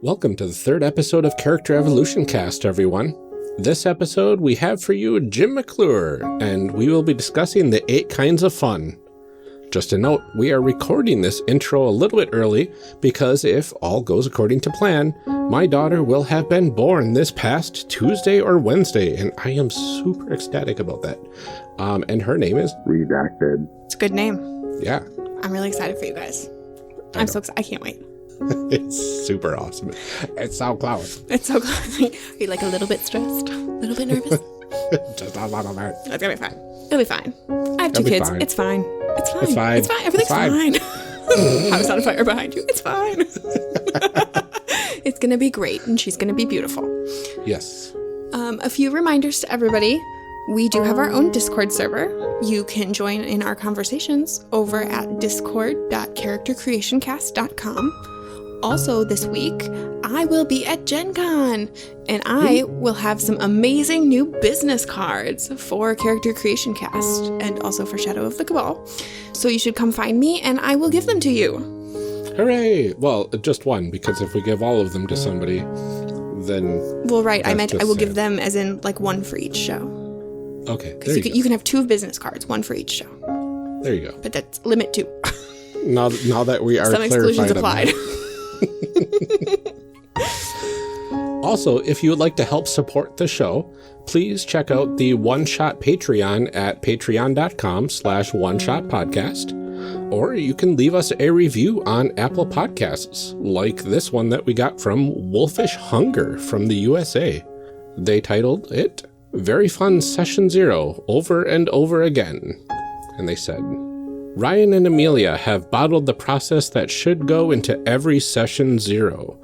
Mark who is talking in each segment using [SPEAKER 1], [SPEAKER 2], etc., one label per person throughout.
[SPEAKER 1] Welcome to the third episode of Character Evolution Cast, everyone. This episode, we have for you Jim McClure, and we will be discussing the 8 kinds of fun. Just a note, we are recording this intro a little bit early because if all goes according to plan, my daughter will have been born this past Tuesday or Wednesday, and I am super ecstatic about that. And her name is Redacted.
[SPEAKER 2] It's a good name.
[SPEAKER 1] Yeah.
[SPEAKER 2] I'm really excited for you guys. I'm so excited. I can't wait.
[SPEAKER 1] It's super awesome. It's so close.
[SPEAKER 2] It's so close. Are you like a little bit stressed? A little bit nervous?
[SPEAKER 1] Just a little bit.
[SPEAKER 2] It's gonna be fine. It'll be fine. I have 2 kids.
[SPEAKER 1] Fine.
[SPEAKER 2] It's fine. It's fine.
[SPEAKER 1] It's fine.
[SPEAKER 2] It's fine. Everything's fine. House on fire behind you. It's fine. It's gonna be great, and she's gonna be beautiful.
[SPEAKER 1] Yes.
[SPEAKER 2] A few reminders to everybody. We do have our own Discord server. You can join in our conversations over at discord.charactercreationcast.com. Also this week, I will be at Gen Con, and I will have some amazing new business cards for Character Creation Cast and also for Shadow of the Cabal. So you should come find me, and I will give them to you.
[SPEAKER 1] Hooray! Well, just one, because if we give all of them to somebody, then...
[SPEAKER 2] Well, right, I meant I will
[SPEAKER 1] sad.
[SPEAKER 2] give them as in like one for each show.
[SPEAKER 1] Okay,
[SPEAKER 2] Because you can have 2 business cards, one for each show.
[SPEAKER 1] There you go.
[SPEAKER 2] But that's limit 2.
[SPEAKER 1] Now that we are
[SPEAKER 2] Some exclusions
[SPEAKER 1] clarified
[SPEAKER 2] applied.
[SPEAKER 1] Also, if you would like to help support the show, please check out the One Shot Patreon at patreon.com/oneshotpodcast. Or you can leave us a review on Apple Podcasts, like this one that we got from Wolfish Hunger from the USA. They titled it, Very Fun Session 0, Over and Over Again. And they said, Ryan and Amelia have bottled the process that should go into every Session 0.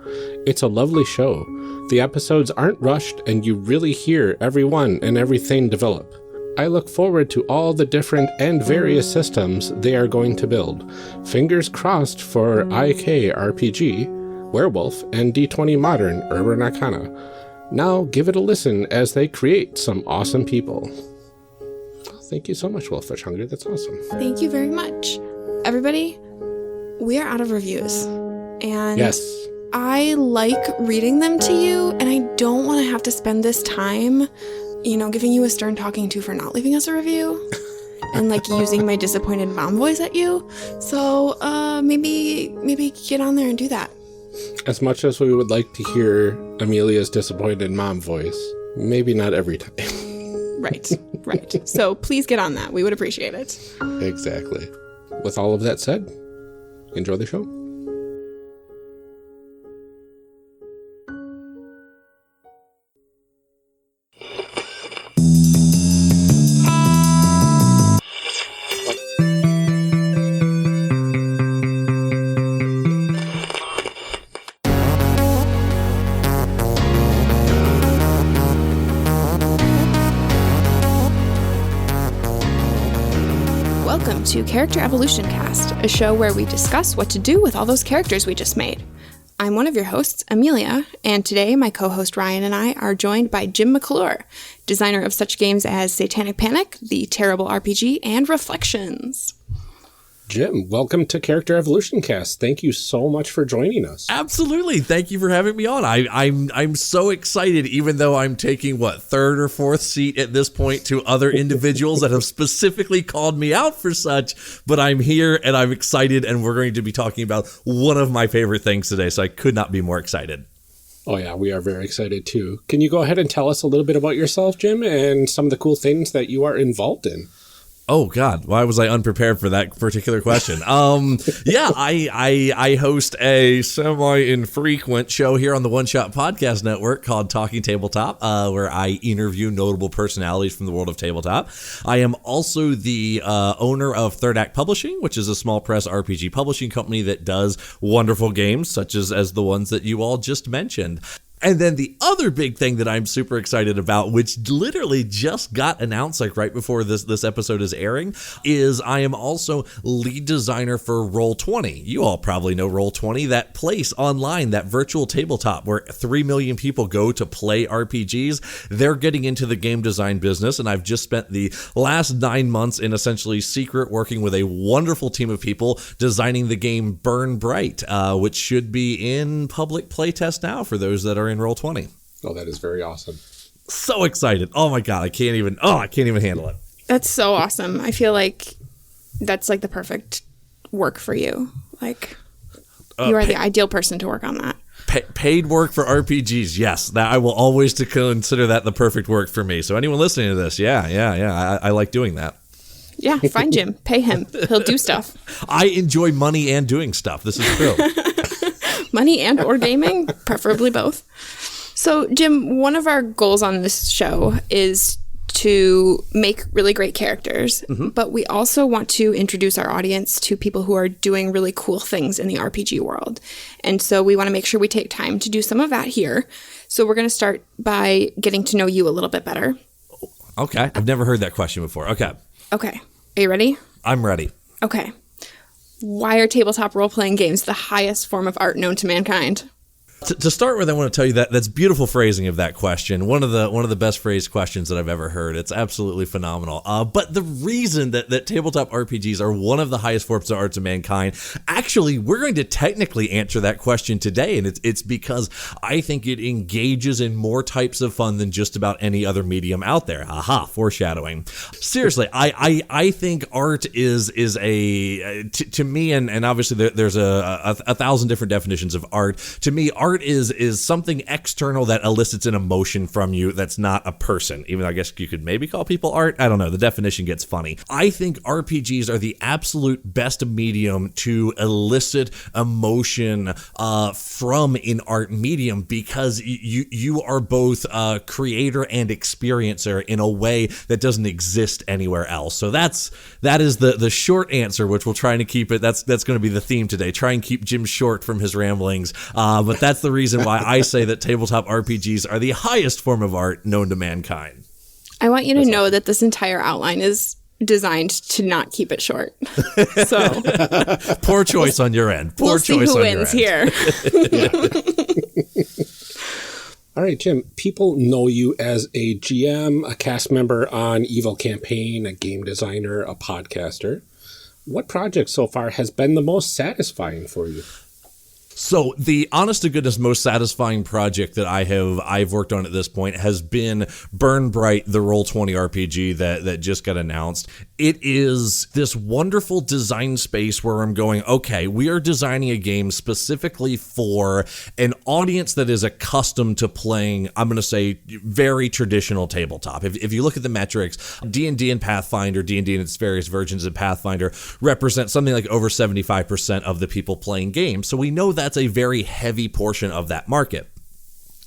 [SPEAKER 1] It's a lovely show. The episodes aren't rushed and you really hear everyone and everything develop. I look forward to all the different and various systems they are going to build. Fingers crossed for IK RPG, Werewolf, and D20 Modern Urban Arcana. Now give it a listen as they create some awesome people. Thank you so much, Wolfish Hunger. That's awesome.
[SPEAKER 2] Thank you very much. Everybody, we are out of reviews. And
[SPEAKER 1] yes.
[SPEAKER 2] I like reading them to you, and I don't want to have to spend this time, giving you a stern talking to for not leaving us a review and like using my disappointed mom voice at you. So maybe get on there and do that.
[SPEAKER 1] As much as we would like to hear Amelia's disappointed mom voice, maybe not every time.
[SPEAKER 2] Right. So please get on that. We would appreciate it.
[SPEAKER 1] Exactly. With all of that said, enjoy the show.
[SPEAKER 2] Welcome to Character Evolution Cast, a show where we discuss what to do with all those characters we just made. I'm one of your hosts, Amelia, and today my co-host Ryan and I are joined by Jim McClure, designer of such games as Satanic Panic, The Terrible RPG, and Reflections.
[SPEAKER 1] Jim, welcome to Character Evolution Cast. Thank you so much for joining us.
[SPEAKER 3] Absolutely. Thank you for having me on. I'm so excited, even though I'm taking, 3rd or 4th seat at this point to other individuals that have specifically called me out for such. But I'm here and I'm excited, and we're going to be talking about one of my favorite things today. So I could not be more excited.
[SPEAKER 1] Oh, yeah, we are very excited, too. Can you go ahead and tell us a little bit about yourself, Jim, and some of the cool things that you are involved in?
[SPEAKER 3] Oh, God. Why was I unprepared for that particular question? I host a semi-infrequent show here on the One Shot Podcast Network called Talking Tabletop, where I interview notable personalities from the world of tabletop. I am also the owner of Third Act Publishing, which is a small press RPG publishing company that does wonderful games, such as the ones that you all just mentioned. And then the other big thing that I'm super excited about, which literally just got announced like right before this episode is airing, is I am also lead designer for Roll20. You all probably know Roll20, that place online, that virtual tabletop where 3 million people go to play RPGs. They're getting into the game design business, and I've just spent the last 9 months in essentially secret working with a wonderful team of people designing the game Burn Bright, which should be in public playtest now for those that are in Roll20.
[SPEAKER 1] Oh, that is very awesome.
[SPEAKER 3] So excited. Oh my God. I can't even handle it.
[SPEAKER 2] That's so awesome. I feel like that's like the perfect work for you. Like you are the ideal person to work on that.
[SPEAKER 3] Paid work for RPGs. Yes. That I will always consider that the perfect work for me. So anyone listening to this, yeah. I like doing that.
[SPEAKER 2] Yeah. Find Jim, pay him. He'll do stuff.
[SPEAKER 3] I enjoy money and doing stuff. This is true.
[SPEAKER 2] Money and or gaming, preferably both. So, Jim, one of our goals on this show is to make really great characters, but we also want to introduce our audience to people who are doing really cool things in the RPG world. And so we want to make sure we take time to do some of that here. So we're going to start by getting to know you a little bit better.
[SPEAKER 3] Okay. I've never heard that question before. Okay.
[SPEAKER 2] Okay. Are you ready?
[SPEAKER 3] I'm ready.
[SPEAKER 2] Okay. Why are tabletop role-playing games the highest form of art known to mankind?
[SPEAKER 3] To start with, I want to tell you that's beautiful phrasing of that question. One of the best phrased questions that I've ever heard. It's absolutely phenomenal. But the reason that tabletop RPGs are one of the highest forms of art to mankind, actually, we're going to technically answer that question today, and it's because I think it engages in more types of fun than just about any other medium out there. Aha, foreshadowing. Seriously, I think art is to me, and obviously there's a thousand different definitions of art. To me, art is something external that elicits an emotion from you that's not a person, even though I guess you could maybe call people art. I don't know. The definition gets funny. I think RPGs are the absolute best medium to elicit emotion from an art medium because you are both a creator and experiencer in a way that doesn't exist anywhere else. So that is the short answer, which we'll try to keep it. That's going to be the theme today. Try and keep Jim short from his ramblings. But that's the reason why I say that tabletop RPGs are the highest form of art known to mankind.
[SPEAKER 2] I want you to know that this entire outline is designed to not keep it short. So
[SPEAKER 3] poor choice on your end. Poor choice on your end.
[SPEAKER 2] We'll see who wins here.
[SPEAKER 1] All right, Jim, people know you as a GM, a cast member on Evil Campaign, a game designer, a podcaster. What project so far has been the most satisfying for you?
[SPEAKER 3] So the honest to goodness most satisfying project that I've worked on at this point has been Burn Bright, the Roll20 RPG that just got announced. It is this wonderful design space where I'm going, okay, we are designing a game specifically for an audience that is accustomed to playing, I'm going to say, very traditional tabletop. If you look at the metrics, D&D and Pathfinder, D&D and its various versions of Pathfinder represent something like over 75% of the people playing games. So we know that's a very heavy portion of that market.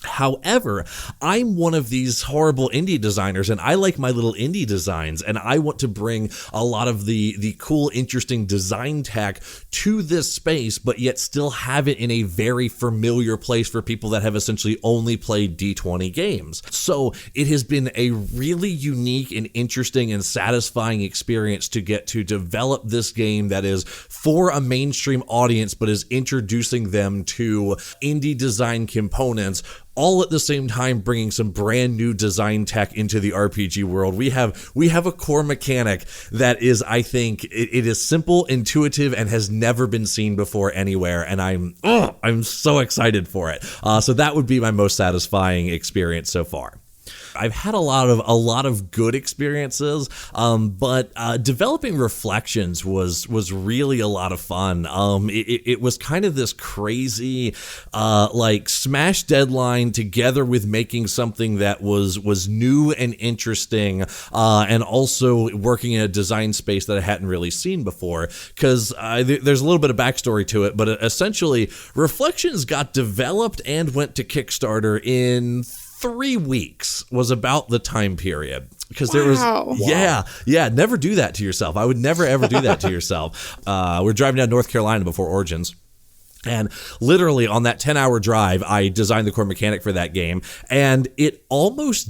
[SPEAKER 3] However, I'm one of these horrible indie designers, and I like my little indie designs, and I want to bring a lot of the cool, interesting design tech to this space, but yet still have it in a very familiar place for people that have essentially only played D20 games. So it has been a really unique and interesting and satisfying experience to get to develop this game that is for a mainstream audience, but is introducing them to indie design components, all at the same time bringing some brand new design tech into the RPG world. We have a core mechanic that is, I think, it is simple, intuitive, and has never been seen before anywhere, and I'm so excited for it. So that would be my most satisfying experience so far. I've had a lot of good experiences, but developing Reflections was really a lot of fun. It was kind of this crazy, like smash deadline together with making something that was new and interesting, and also working in a design space that I hadn't really seen before. Because there's a little bit of backstory to it, but essentially Reflections got developed and went to Kickstarter in 3 weeks was about the time period, because there was never do that to yourself. I would never ever do that to yourself. We're driving down North Carolina before Origins, And literally on that 10-hour drive, I designed the core mechanic for that game, and it almost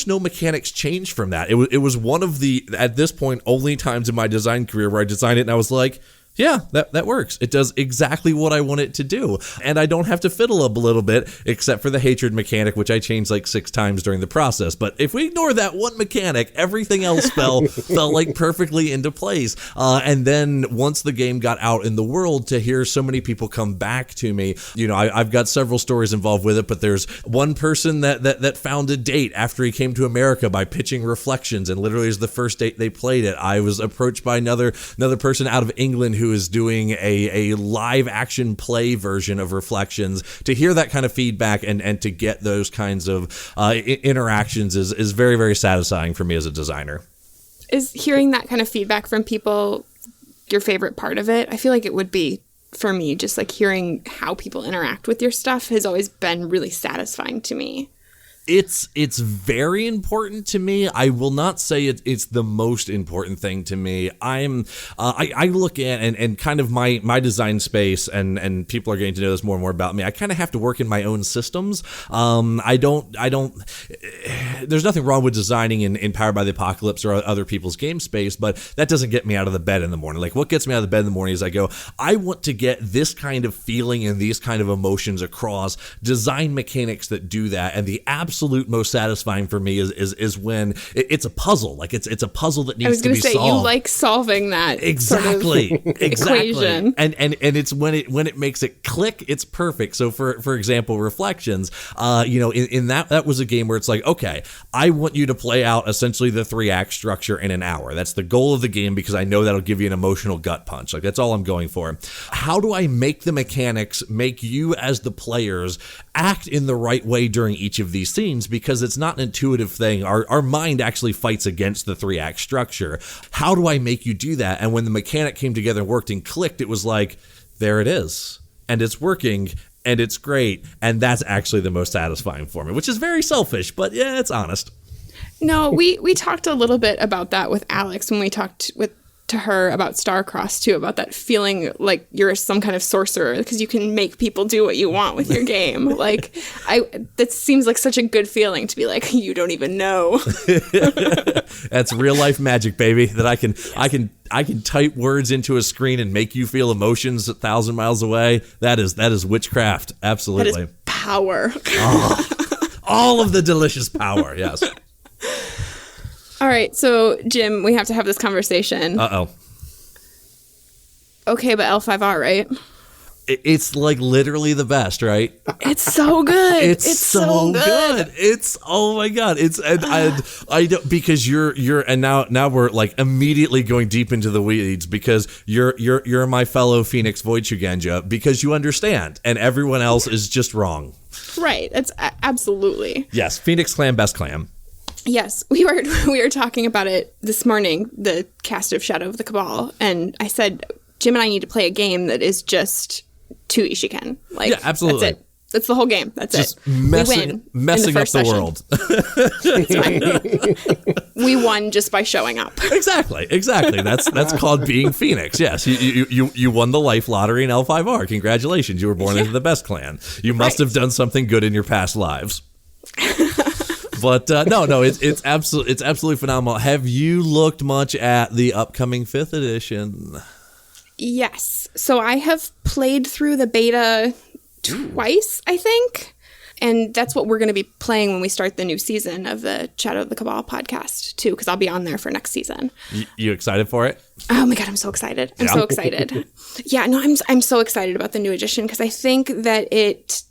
[SPEAKER 3] no mechanics changed from that. It was one of the, at this point, only times in my design career where I designed it and I was like, yeah, that works. It does exactly what I want it to do. And I don't have to fiddle a little bit, except for the hatred mechanic, which I changed like 6 times during the process. But if we ignore that one mechanic, everything else fell like perfectly into place. And then once the game got out in the world, to hear so many people come back to me, I've got several stories involved with it, but there's one person that found a date after he came to America by pitching Reflections, and literally is the first date they played it. I was approached by another person out of England who is doing a live action play version of Reflections. To hear that kind of feedback and to get those kinds of interactions is very, very satisfying for me as a designer.
[SPEAKER 2] Is hearing that kind of feedback from people your favorite part of it? I feel like it would be for me. Just like hearing how people interact with your stuff has always been really satisfying to me.
[SPEAKER 3] It's very important to me. I will not say it's the most important thing to me. I look at and kind of my design space, and people are getting to know this more and more about me. I kind of have to work in my own systems. I don't there's nothing wrong with designing in Powered by the Apocalypse or other people's game space, but that doesn't get me out of the bed in the morning. Like, what gets me out of the bed in the morning is I want to get this kind of feeling and these kind of emotions across, design mechanics that do that, and the absolute most satisfying for me is when it's a puzzle. Like it's a puzzle that needs to be solved. I was going to say, you
[SPEAKER 2] like solving that
[SPEAKER 3] exactly
[SPEAKER 2] sort of equation.
[SPEAKER 3] And it's when it makes it click, it's perfect. So for example, Reflections, in that was a game where it's like, okay, I want you to play out essentially the 3-act structure in an hour. That's the goal of the game, because I know that'll give you an emotional gut punch. Like, that's all I'm going for. How do I make the mechanics make you as the players act in the right way during each of these scenes? Because it's not an intuitive thing. Our mind actually fights against the 3-act structure. How do I make you do that? And when the mechanic came together and worked and clicked, it was like, there it is. And it's working, and it's great. And that's actually the most satisfying for me, which is very selfish, but yeah, it's honest.
[SPEAKER 2] No, we talked a little bit about that with Alex when we talked to her about Starcross too, about that feeling like you're some kind of sorcerer because you can make people do what you want with your game. Like, that seems like such a good feeling to be like, you don't even know.
[SPEAKER 3] That's real life magic, baby. That I can type words into a screen and make you feel emotions 1,000 miles away. That is witchcraft. Absolutely.
[SPEAKER 2] That is power.
[SPEAKER 3] All of the delicious power. Yes.
[SPEAKER 2] All right, so Jim, we have to have this conversation.
[SPEAKER 3] Uh-oh.
[SPEAKER 2] Okay, but L5R, right?
[SPEAKER 3] It's like literally the best, right?
[SPEAKER 2] It's so good.
[SPEAKER 3] It's so good. It's, oh my God. It's, and I don't, because you're, and now we're like immediately going deep into the weeds, because you're my fellow Phoenix Voichugenja, because you understand, and everyone else is just wrong.
[SPEAKER 2] Right. That's absolutely.
[SPEAKER 3] Yes. Phoenix Clan, best clan.
[SPEAKER 2] Yes, we were talking about it this morning, the cast of Shadow of the Cabal, and I said, Jim and I need to play a game that is just 2 Ishiken. Like, yeah, absolutely. That's it. That's the whole game. That's just it.
[SPEAKER 3] Messing up the world.
[SPEAKER 2] We won just by showing up.
[SPEAKER 3] Exactly. That's called being Phoenix. Yes, you won the life lottery in L5R. Congratulations, you were born into the best clan. You must have done something good in your past lives. But no, it's absolutely phenomenal. Have you looked much at the upcoming 5th edition?
[SPEAKER 2] Yes. So I have played through the beta twice, I think. And that's what we're going to be playing when we start the new season of the Shadow of the Cabal podcast, too, because I'll be on there for next season.
[SPEAKER 3] You excited for it?
[SPEAKER 2] Oh, my God, I'm so excited. I'm so excited. Yeah, no, I'm so excited about the new edition, because I think that it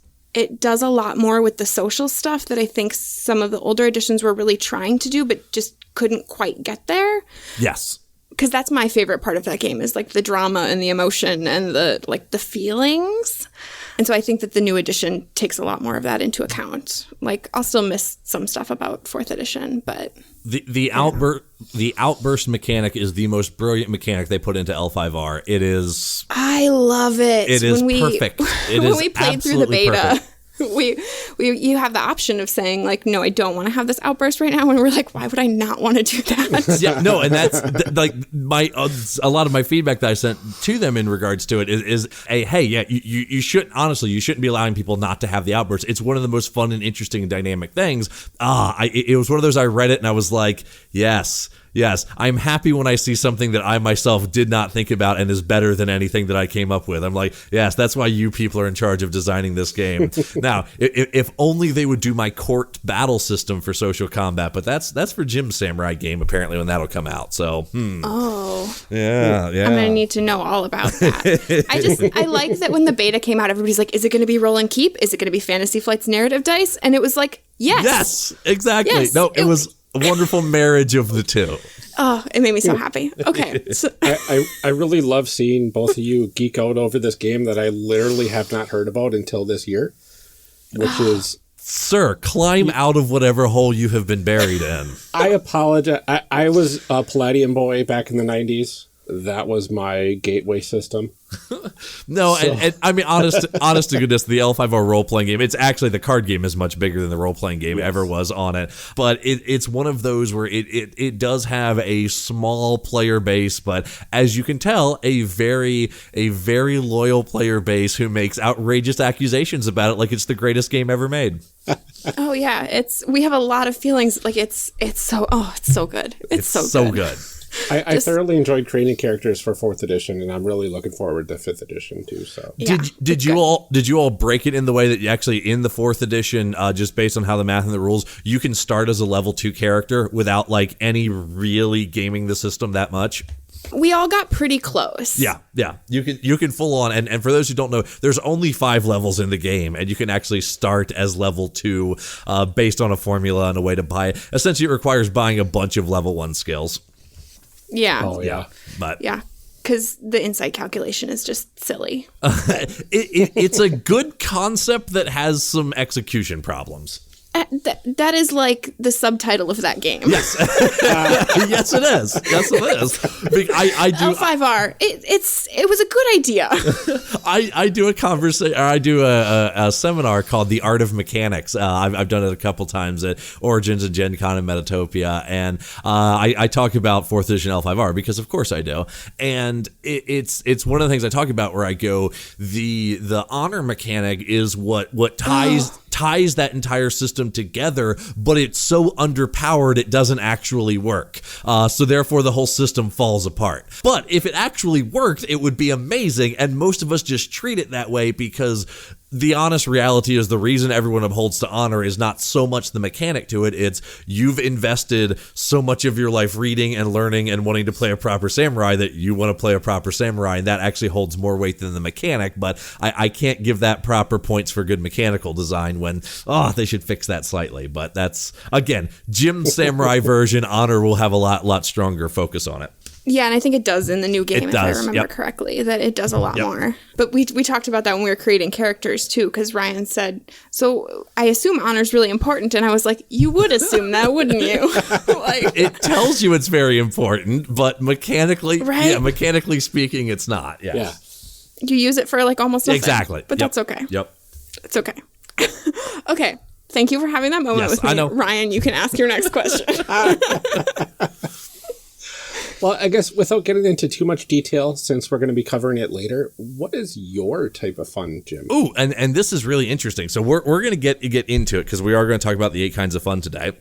[SPEAKER 2] does a lot more with the social stuff that I think some of the older editions were really trying to do, but just couldn't quite get there.
[SPEAKER 3] Yes.
[SPEAKER 2] Because that's my favorite part of that game, is like the drama and the emotion and the feelings. And so I think that the new edition takes a lot more of that into account. Like, I'll still miss some stuff about 4th edition, but
[SPEAKER 3] the outburst mechanic is the most brilliant mechanic they put into L5R. It is.
[SPEAKER 2] I love it.
[SPEAKER 3] It is perfect.
[SPEAKER 2] When we played through the beta, you have the option of saying like, no, I don't want to have this outburst right now, and we're like, why would I not want to do that?
[SPEAKER 3] Yeah, no, and that's like a lot of my feedback that I sent to them in regards to it is hey, yeah, you shouldn't, honestly, you shouldn't be allowing people not to have the outbursts. It's one of the most fun and interesting and dynamic things. It was one of those, I read it and I was like, yes, I'm happy when I see something that I myself did not think about and is better than anything that I came up with. I'm like, yes, that's why you people are in charge of designing this game. Now, if only they would do my court battle system for social combat, but that's for Jim's Samurai game, apparently, when that'll come out. So,
[SPEAKER 2] Oh.
[SPEAKER 3] Yeah.
[SPEAKER 2] I'm going to need to know all about that. I like that when the beta came out, everybody's like, is it going to be roll and keep? Is it going to be Fantasy Flight's narrative dice? And it was like, yes.
[SPEAKER 3] Yes, exactly.
[SPEAKER 2] Yes,
[SPEAKER 3] no, it was a wonderful marriage of the two.
[SPEAKER 2] Oh, it made me so happy. Okay. So,
[SPEAKER 1] I really love seeing both of you geek out over this game that I literally have not heard about until this year, which is...
[SPEAKER 3] Sir, climb out of whatever hole you have been buried in.
[SPEAKER 1] I apologize. I was a Palladium boy back in the 90s. That was my gateway system.
[SPEAKER 3] No, so. and I mean, honest to goodness, the L5R role-playing game, it's actually, the card game is much bigger than the role-playing game ever was on it. But it's one of those where it does have a small player base, but as you can tell, a very loyal player base who makes outrageous accusations about it like it's the greatest game ever made.
[SPEAKER 2] Oh yeah, we have a lot of feelings. Like it's so good. It's so good.
[SPEAKER 1] I thoroughly enjoyed creating characters for 4th edition, and I'm really looking forward to 5th edition too. So
[SPEAKER 3] did you all break it in the way that you actually, in the 4th edition, just based on how the math and the rules, you can start as a level 2 character without like any really gaming the system that much?
[SPEAKER 2] We all got pretty close.
[SPEAKER 3] Yeah. You can full on, and for those who don't know, there's only 5 levels in the game, and you can actually start as level 2 based on a formula and a way to buy it. Essentially, it requires buying a bunch of level 1 skills.
[SPEAKER 2] Yeah.
[SPEAKER 1] Oh, yeah.
[SPEAKER 3] But
[SPEAKER 2] yeah, because the insight calculation is just silly.
[SPEAKER 3] It's a good concept that has some execution problems.
[SPEAKER 2] That is like the subtitle of that game.
[SPEAKER 3] Yes. Yes, it is. Yes, it is. I do
[SPEAKER 2] L5R. It was a good idea.
[SPEAKER 3] I do a seminar called The Art of Mechanics. I've done it a couple times at Origins and Gen Con and Metatopia, and I talk about 4th edition L5R because of course I do. And it's one of the things I talk about where I go, the honor mechanic is what ties that entire system together, but it's so underpowered it doesn't actually work. So therefore the whole system falls apart. But if it actually worked, it would be amazing, and most of us just treat it that way because the honest reality is the reason everyone upholds to honor is not so much the mechanic to it, it's you've invested so much of your life reading and learning and wanting to play a proper samurai that you want to play a proper samurai, and that actually holds more weight than the mechanic. But I can't give that proper points for good mechanical design when, they should fix that slightly. But that's, again, Jim's samurai version, honor will have a lot stronger focus on it.
[SPEAKER 2] Yeah, and I think it does in the new game, if I remember correctly, that it does a lot more. But we talked about that when we were creating characters, too, because Ryan said, so I assume honor's really important, and I was like, you would assume that, wouldn't you?
[SPEAKER 3] It tells you it's very important, but mechanically,
[SPEAKER 2] right?
[SPEAKER 3] Mechanically speaking, it's not. Yes.
[SPEAKER 2] Yeah. You use it for, like, almost nothing.
[SPEAKER 3] Exactly.
[SPEAKER 2] But that's okay.
[SPEAKER 3] Yep.
[SPEAKER 2] It's okay. Okay. Thank you for having that moment with me. I know. Ryan, you can ask your next question.
[SPEAKER 1] Well, I guess without getting into too much detail, since we're going to be covering it later, what is your type of fun, Jim?
[SPEAKER 3] Ooh, and this is really interesting. So we're going to get into it because we are going to talk about the 8 kinds of fun today.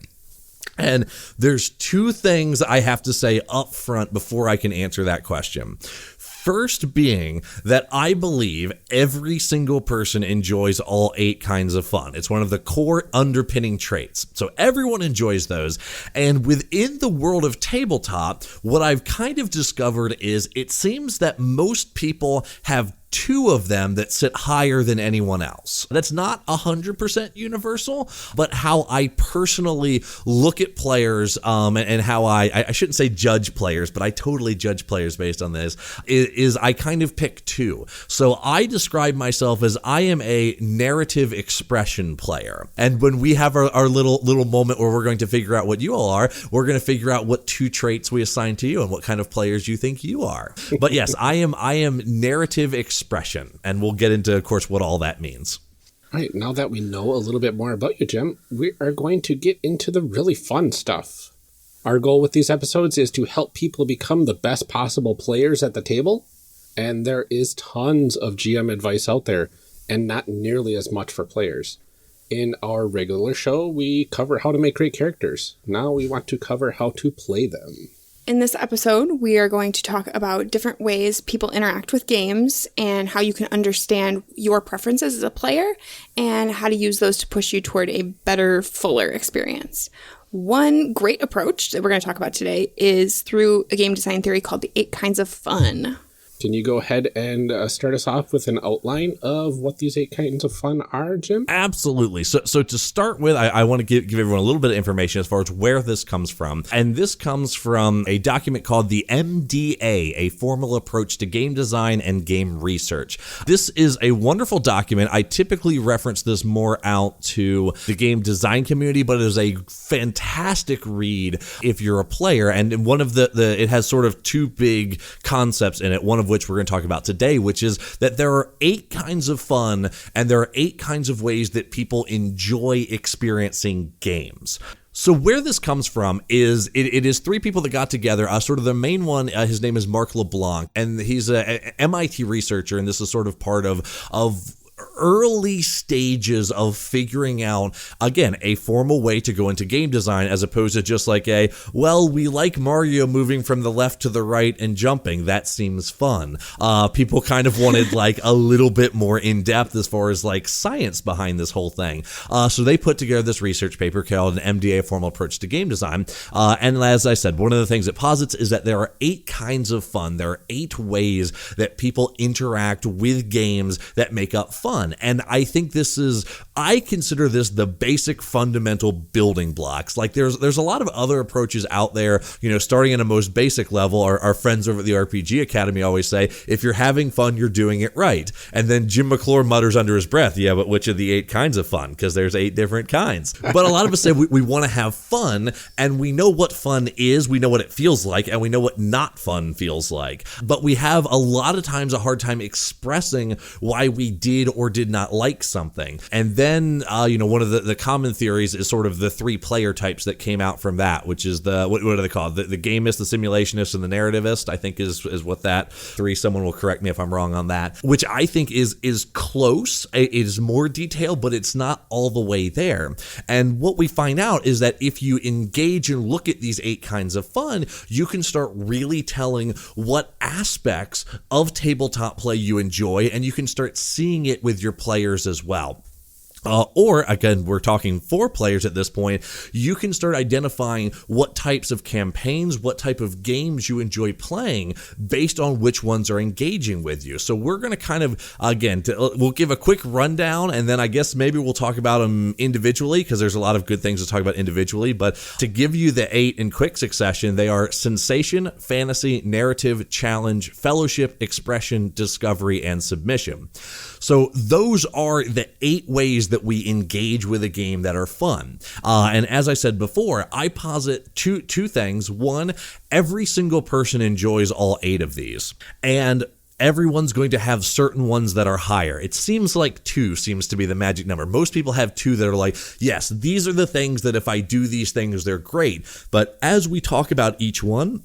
[SPEAKER 3] And there's 2 things I have to say up front before I can answer that question. First being that I believe every single person enjoys all 8 kinds of fun. It's one of the core underpinning traits. So everyone enjoys those. And within the world of tabletop, what I've kind of discovered is it seems that most people have 2 of them that sit higher than anyone else. That's not 100% universal, but how I personally look at players and how I shouldn't say judge players, but I totally judge players based on this, is I kind of pick 2. So I describe myself as I am a narrative expression player. And when we have our little moment where we're going to figure out what you all are, we're going to figure out what 2 traits we assign to you and what kind of players you think you are. But yes, I am narrative expression, and we'll get into, of course, what all that means.
[SPEAKER 1] All right, now that we know a little bit more about you, Jim, we are going to get into the really fun stuff. Our goal with these episodes is to help people become the best possible players at the table, and there is tons of GM advice out there, and not nearly as much for players. In our regular show, we cover how to make great characters. Now we want to cover how to play them.
[SPEAKER 2] In this episode, we are going to talk about different ways people interact with games and how you can understand your preferences as a player and how to use those to push you toward a better, fuller experience. One great approach that we're going to talk about today is through a game design theory called the 8 kinds of fun.
[SPEAKER 1] Can you go ahead and start us off with an outline of what these 8 kinds of fun are, Jim?
[SPEAKER 3] Absolutely. So to start with, I want to give everyone a little bit of information as far as where this comes from. And this comes from a document called the MDA, a formal approach to game design and game research. This is a wonderful document. I typically reference this more out to the game design community, but it is a fantastic read if you're a player. And one of it has sort of 2 big concepts in it, one of which we're going to talk about today, which is that there are 8 kinds of fun and there are 8 kinds of ways that people enjoy experiencing games. So where this comes from is it is 3 people that got together. Sort of the main one, his name is Mark LeBlanc, and he's a MIT researcher, and this is sort of part of early stages of figuring out, again, a formal way to go into game design as opposed to just like we like Mario moving from the left to the right and jumping. That seems fun. People kind of wanted like a little bit more in depth as far as like science behind this whole thing. So they put together this research paper called an MDA Formal Approach to Game Design. And as I said, one of the things it posits is that there are 8 kinds of fun. There are 8 ways that people interact with games that make up fun. And I think I consider this the basic fundamental building blocks. Like there's a lot of other approaches out there, starting at a most basic level. Our friends over at the RPG Academy always say, if you're having fun, you're doing it right. And then Jim McClure mutters under his breath, yeah, but which of the 8 kinds of fun? Because there's 8 different kinds. But a lot of us say we want to have fun, and we know what fun is, we know what it feels like, and we know what not fun feels like. But we have a lot of times a hard time expressing why we did or did not like something. And then, one of the common theories is sort of the 3 player types that came out from that, which is what are they called? The gamist, the simulationist, and the narrativist, I think is what that 3, someone will correct me if I'm wrong on that, which I think is close. It is more detailed, but it's not all the way there. And what we find out is that if you engage and look at these 8 kinds of fun, you can start really telling what aspects of tabletop play you enjoy, and you can start seeing it with your players as well. Or, again, we're talking 4 players at this point, you can start identifying what types of campaigns, what type of games you enjoy playing based on which ones are engaging with you. So we're going to kind of, again, we'll give a quick rundown, and then I guess maybe we'll talk about them individually, because there's a lot of good things to talk about individually. But to give you the 8 in quick succession, they are sensation, fantasy, narrative, challenge, fellowship, expression, discovery, and submission. So those are the 8 ways that we engage with a game that are fun. And as I said before, I posit two things. One, every single person enjoys all 8 of these. And everyone's going to have certain ones that are higher. It seems like 2 seems to be the magic number. Most people have 2 that are like, yes, these are the things that if I do these things, they're great. But as we talk about each one,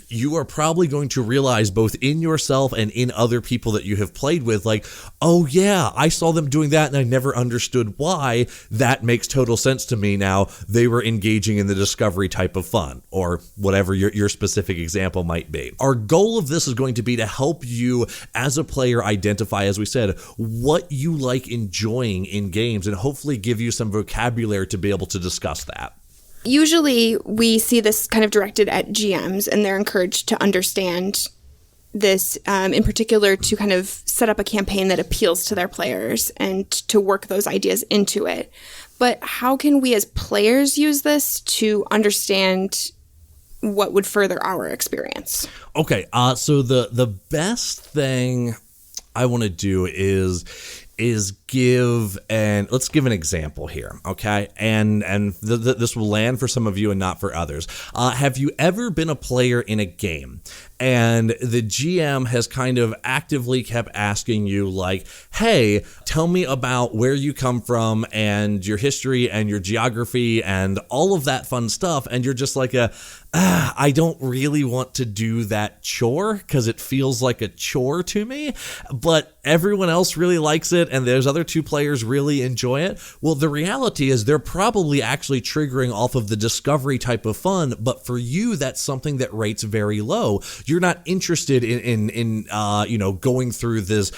[SPEAKER 3] you are probably going to realize both in yourself and in other people that you have played with, like, oh yeah, I saw them doing that and I never understood why. That makes total sense to me now. They were engaging in the discovery type of fun, or whatever your specific example might be. Our goal of this is going to be to help you as a player identify, as we said, what you like enjoying in games, and hopefully give you some vocabulary to be able to discuss that.
[SPEAKER 2] Usually we see this kind of directed at GMs, and they're encouraged to understand this, in particular to kind of set up a campaign that appeals to their players and to work those ideas into it. But how can we as players use this to understand what would further our experience? Okay,
[SPEAKER 3] so the best thing I want to do is let's give an example here, okay? And this will land for some of you and not for others. Have you ever been a player in a game and the GM has kind of actively kept asking you like, hey, tell me about where you come from and your history and your geography and all of that fun stuff, and you're just like I don't really want to do that chore because it feels like a chore to me, but everyone else really likes it and those other two players really enjoy it. Well, the reality is they're probably actually triggering off of the discovery type of fun, but for you, that's something that rates very low. You're not interested in going through this,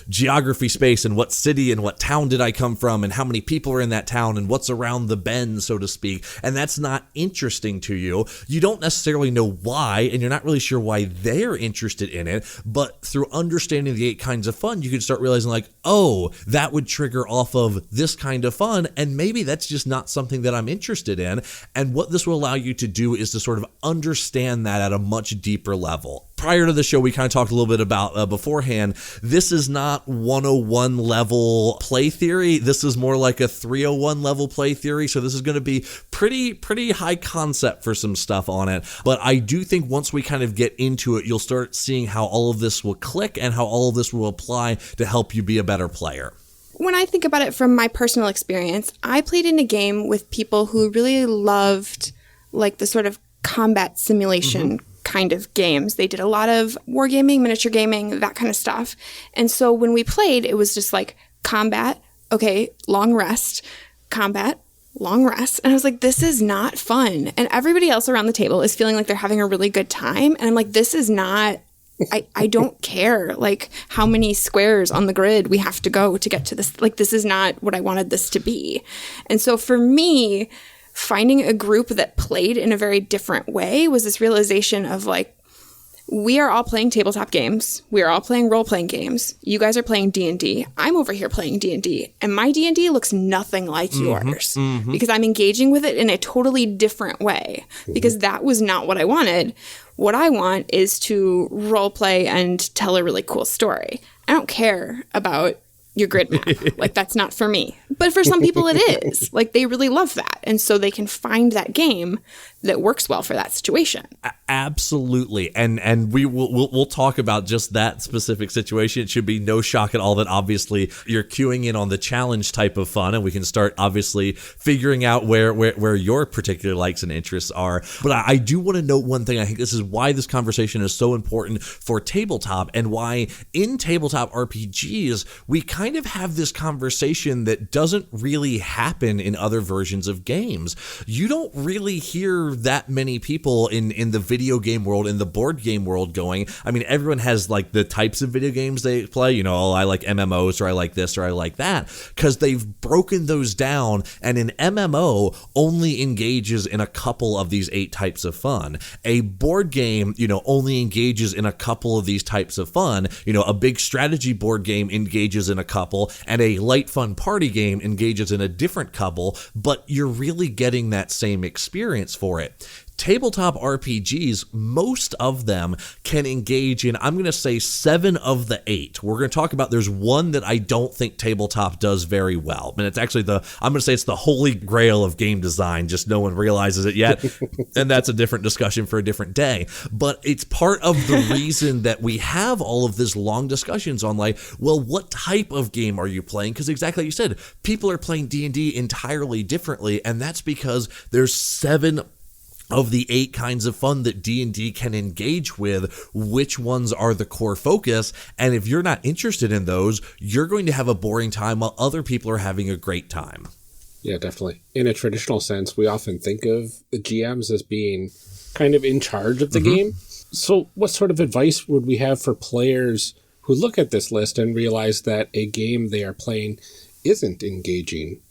[SPEAKER 3] geography space and what city and what town did I come from and how many people are in that town and what's around the bend, so to speak. And that's not interesting to you. You don't necessarily know why, and you're not really sure why they're interested in it, but through understanding the 8 kinds of fun, you can start realizing like, oh, that would trigger off of this kind of fun, and maybe that's just not something that I'm interested in. And what this will allow you to do is to sort of understand that at a much deeper level. Prior to the show, we kind of talked a little bit about beforehand, this is not 101 level play theory. This is more like a 301 level play theory. So this is going to be pretty high concept for some stuff on it. But I do think once we kind of get into it, you'll start seeing how all of this will click and how all of this will apply to help you be a better player.
[SPEAKER 2] When I think about it from my personal experience, I played in a game with people who really loved like the sort of combat simulation kind of games. They did a lot of wargaming, miniature gaming, that kind of stuff. And so when we played, it was just like combat, okay, long rest, combat, long rest. And I was like, this is not fun. And everybody else around the table is feeling like they're having a really good time. And I'm like, this is not, I don't care like how many squares on the grid we have to go to get to this. Like, this is not what I wanted this to be. And so for me, finding a group that played in a very different way was this realization of like, we are all playing tabletop games. We are all playing role-playing games. You guys are playing D&D. I'm over here playing D&D. And my D&D looks nothing like yours because I'm engaging with it in a totally different way because that was not what I wanted. What I want is to role-play and tell a really cool story. I don't care about your grid map. Like, that's not for me. But for some people it is. Like, they really love that. And so they can find that game that works well for that situation.
[SPEAKER 3] Absolutely. And we'll talk about just that specific situation. It should be no shock at all that obviously you're queuing in on the challenge type of fun, and we can start obviously figuring out where your particular likes and interests are. But I do want to note one thing. I think this is why this conversation is so important for tabletop, and why in tabletop RPGs we kind of have this conversation that doesn't really happen in other versions of games. You don't really hear that many people in the video game world, in the board game world going, I mean, everyone has like the types of video games they play, I like MMOs, or I like this, or I like that, because they've broken those down, and an MMO only engages in a couple of these 8 types of fun. A board game, only engages in a couple of these types of fun. A big strategy board game engages in a couple, and a light fun party game engages in a different couple, but you're really getting that same experience for it. Tabletop RPGs, most of them can engage in, I'm going to say 7 of the 8. We're going to talk about, there's one that I don't think tabletop does very well. And it's actually I'm going to say it's the holy grail of game design, just no one realizes it yet. And that's a different discussion for a different day. But it's part of the reason that we have all of this long discussions on like, well, what type of game are you playing? Because exactly like you said, people are playing D&D entirely differently. And that's because there's 7 of the 8 kinds of fun that D&D can engage with, which ones are the core focus. And if you're not interested in those, you're going to have a boring time while other people are having a great time.
[SPEAKER 1] Yeah, definitely. In a traditional sense, we often think of the GMs as being kind of in charge of the game. So what sort of advice would we have for players who look at this list and realize that a game they are playing isn't engaging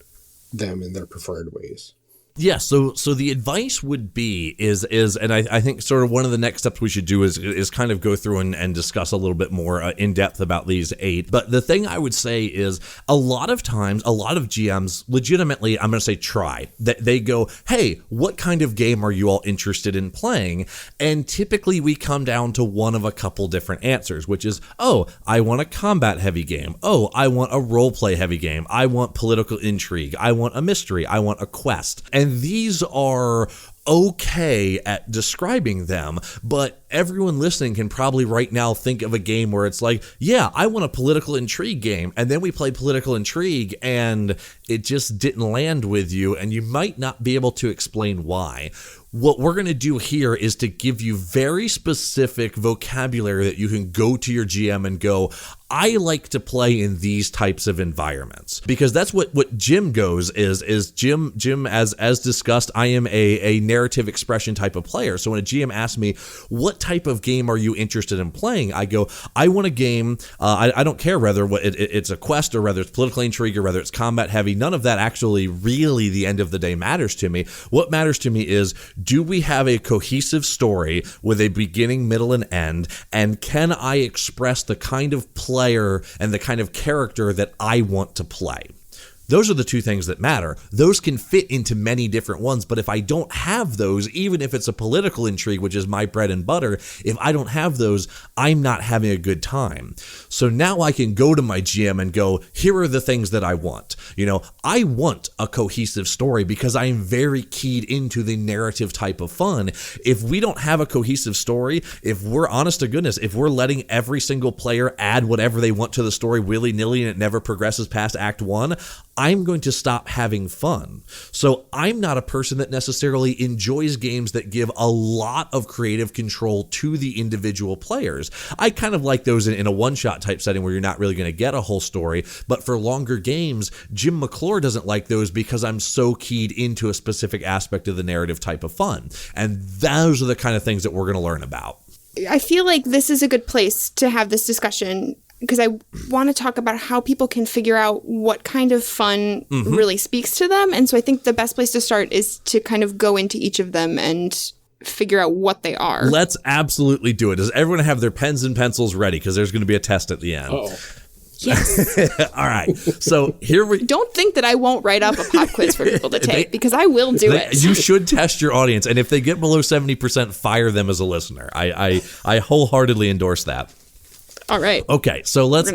[SPEAKER 1] them in their preferred ways?
[SPEAKER 3] Yeah, so the advice would be is and I think sort of one of the next steps we should do is kind of go through and discuss a little bit more in depth about these 8. But the thing I would say is a lot of times, a lot of GMs legitimately, I'm going to say try, that they go, hey, what kind of game are you all interested in playing? And typically we come down to one of a couple different answers, which is, oh, I want a combat heavy game. Oh, I want a role play heavy game. I want political intrigue. I want a mystery. I want a quest. And these are okay at describing them, but everyone listening can probably right now think of a game where it's like, yeah, I want a political intrigue game, and then we played political intrigue and it just didn't land with you, and you might not be able to explain why. What we're going to do here is to give you very specific vocabulary that you can go to your GM and go, I like to play in these types of environments, because that's what Jim goes is Jim as discussed, I am a narrative expression type of player. So when a GM asks me, what type of game are you interested in playing? I go, I want a game. I don't care whether it's a quest or whether it's political intrigue or whether it's combat heavy. None of that actually really the end of the day matters to me. What matters to me is, do we have a cohesive story with a beginning, middle, and end? And can I express the kind of player and the kind of character that I want to play? Those are the two things that matter. Those can fit into many different ones, but if I don't have those, even if it's a political intrigue, which is my bread and butter, if I don't have those, I'm not having a good time. So now I can go to my GM and go, here are the things that I want. I want a cohesive story because I am very keyed into the narrative type of fun. If we don't have a cohesive story, if we're honest to goodness, if we're letting every single player add whatever they want to the story willy-nilly and it never progresses past Act 1, I'm going to stop having fun. So I'm not a person that necessarily enjoys games that give a lot of creative control to the individual players. I kind of like those in a one-shot type setting where you're not really going to get a whole story. But for longer games, Jim McClure doesn't like those because I'm so keyed into a specific aspect of the narrative type of fun. And those are the kind of things that we're going to learn about.
[SPEAKER 2] I feel like this is a good place to have this discussion, because I want to talk about how people can figure out what kind of fun really speaks to them. And so I think the best place to start is to kind of go into each of them and figure out what they are.
[SPEAKER 3] Let's absolutely do it. Does everyone have their pens and pencils ready? Because there's going to be a test at the end.
[SPEAKER 1] Oh.
[SPEAKER 2] Yes.
[SPEAKER 3] All right. So here we
[SPEAKER 2] don't think that I won't write up a pop quiz for people to take, because I will do it.
[SPEAKER 3] You should test your audience, and if they get below 70%, fire them as a listener. I wholeheartedly endorse that.
[SPEAKER 2] All right.
[SPEAKER 3] Okay, so let's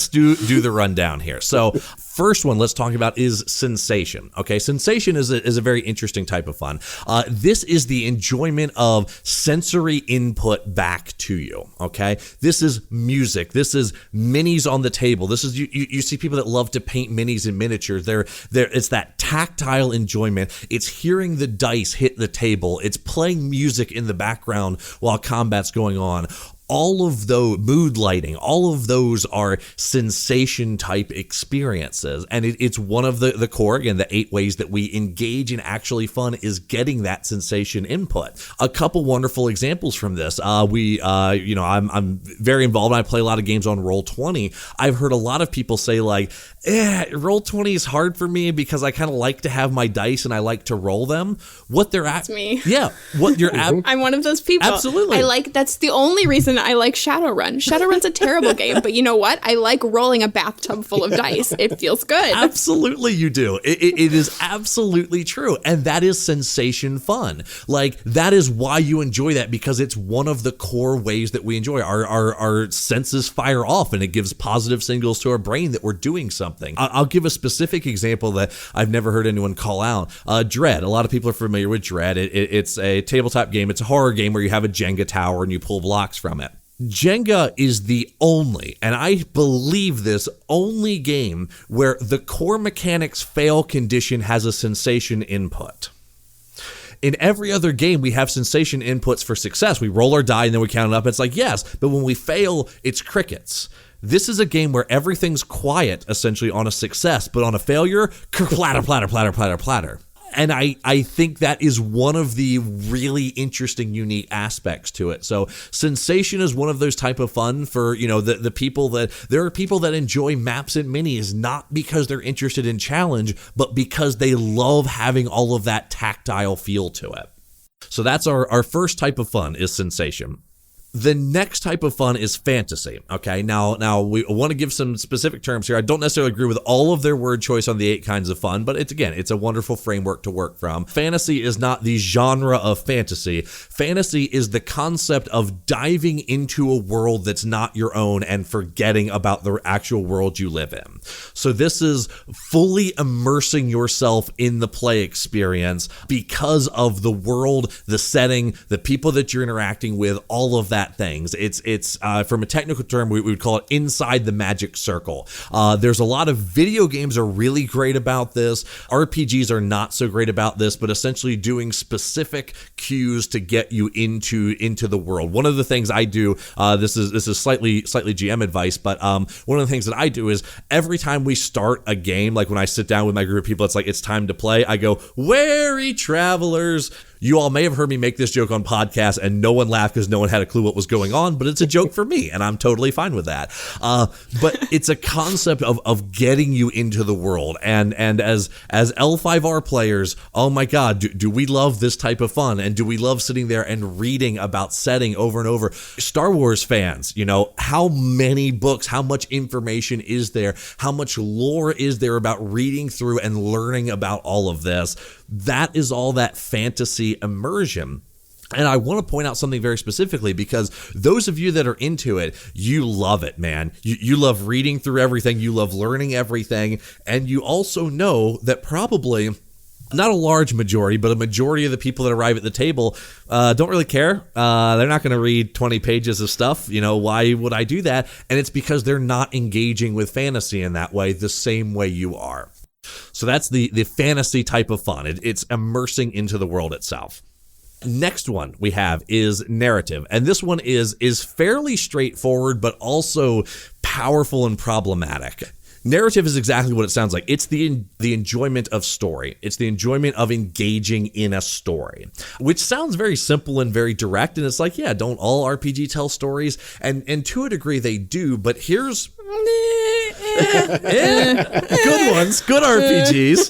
[SPEAKER 3] do the rundown here. So first one let's talk about is sensation. Okay, sensation is a very interesting type of fun. This is the enjoyment of sensory input back to you. Okay, this is music. This is minis on the table. This is you see people that love to paint minis and miniatures. They're it's that tactile enjoyment. It's hearing the dice hit the table. It's playing music in the background while combat's going on. All of those, mood lighting, all of those are sensation type experiences. And it's one of the core, again, the 8 ways that we engage in actually fun is getting that sensation input. A couple wonderful examples from this. I'm very involved. I play a lot of games on Roll20. I've heard a lot of people say like, Roll20 is hard for me because I kind of like to have my dice and I like to roll them. What they're at.
[SPEAKER 2] That's me.
[SPEAKER 3] Yeah. What you're at.
[SPEAKER 2] I'm one of those people.
[SPEAKER 3] Absolutely.
[SPEAKER 2] That's the only reason I like Shadowrun. Shadowrun's a terrible game, but you know what? I like rolling a bathtub full of dice. It feels good.
[SPEAKER 3] Absolutely you do. It is absolutely true. And that is sensation fun. Like, that is why you enjoy that, because it's one of the core ways that we enjoy. Our senses fire off and it gives positive signals to our brain that we're doing something. I'll give a specific example that I've never heard anyone call out. Dread. A lot of people are familiar with Dread. It's a tabletop game. It's a horror game where you have a Jenga tower and you pull blocks from it. Jenga is the only, and I believe this, only game where the core mechanics fail condition has a sensation input. In every other game, we have sensation inputs for success. We roll our die and then we count it up. It's like, yes, but when we fail, it's crickets. This is a game where everything's quiet, essentially, on a success, but on a failure, platter, platter, platter, platter, platter. And I think that is one of the really interesting, unique aspects to it. So sensation is one of those type of fun for, the people that, there are people that enjoy maps and minis, not because they're interested in challenge, but because they love having all of that tactile feel to it. So that's our first type of fun is sensation. The next type of fun is fantasy. Okay, now we want to give some specific terms here. I don't necessarily agree with all of their word choice on the 8 kinds of fun, but it's a wonderful framework to work from. Fantasy is not the genre of fantasy. Fantasy is the concept of diving into a world that's not your own and forgetting about the actual world you live in. So this is fully immersing yourself in the play experience because of the world, the setting, the people that you're interacting with, all of that things. It's from a technical term, we would call it inside the magic circle. There's a lot of video games are really great about this. RPGs are not so great about this, but essentially doing specific cues to get you into the world. One of the things I do, this is slightly GM advice, but one of the things that I do is every time we start a game, like when I sit down with my group of people, it's time to play, I go, "Wary travelers." You all may have heard me make this joke on podcasts and no one laughed because no one had a clue what was going on, but it's a joke for me and I'm totally fine with that. But it's a concept of getting you into the world. And as L5R players, oh my God, do we love this type of fun? And do we love sitting there and reading about setting over and over? Star Wars fans, how many books, how much information is there? How much lore is there about reading through and learning about all of this? That is all that fantasy immersion. And I want to point out something very specifically because those of you that are into it, you love it, man. You love reading through everything. You love learning everything. And you also know that probably not a large majority, but a majority of the people that arrive at the table don't really care. They're not going to read 20 pages of stuff. Why would I do that? And it's because they're not engaging with fantasy in that way, the same way you are. So that's the fantasy type of fun. It's immersing into the world itself. Next one we have is narrative. And this one is fairly straightforward, but also powerful and problematic. Narrative is exactly what it sounds like. It's the enjoyment of story. It's the enjoyment of engaging in a story, which sounds very simple and very direct. And it's like, yeah, don't all RPG tell stories? And to a degree they do, but here's good ones, good RPGs,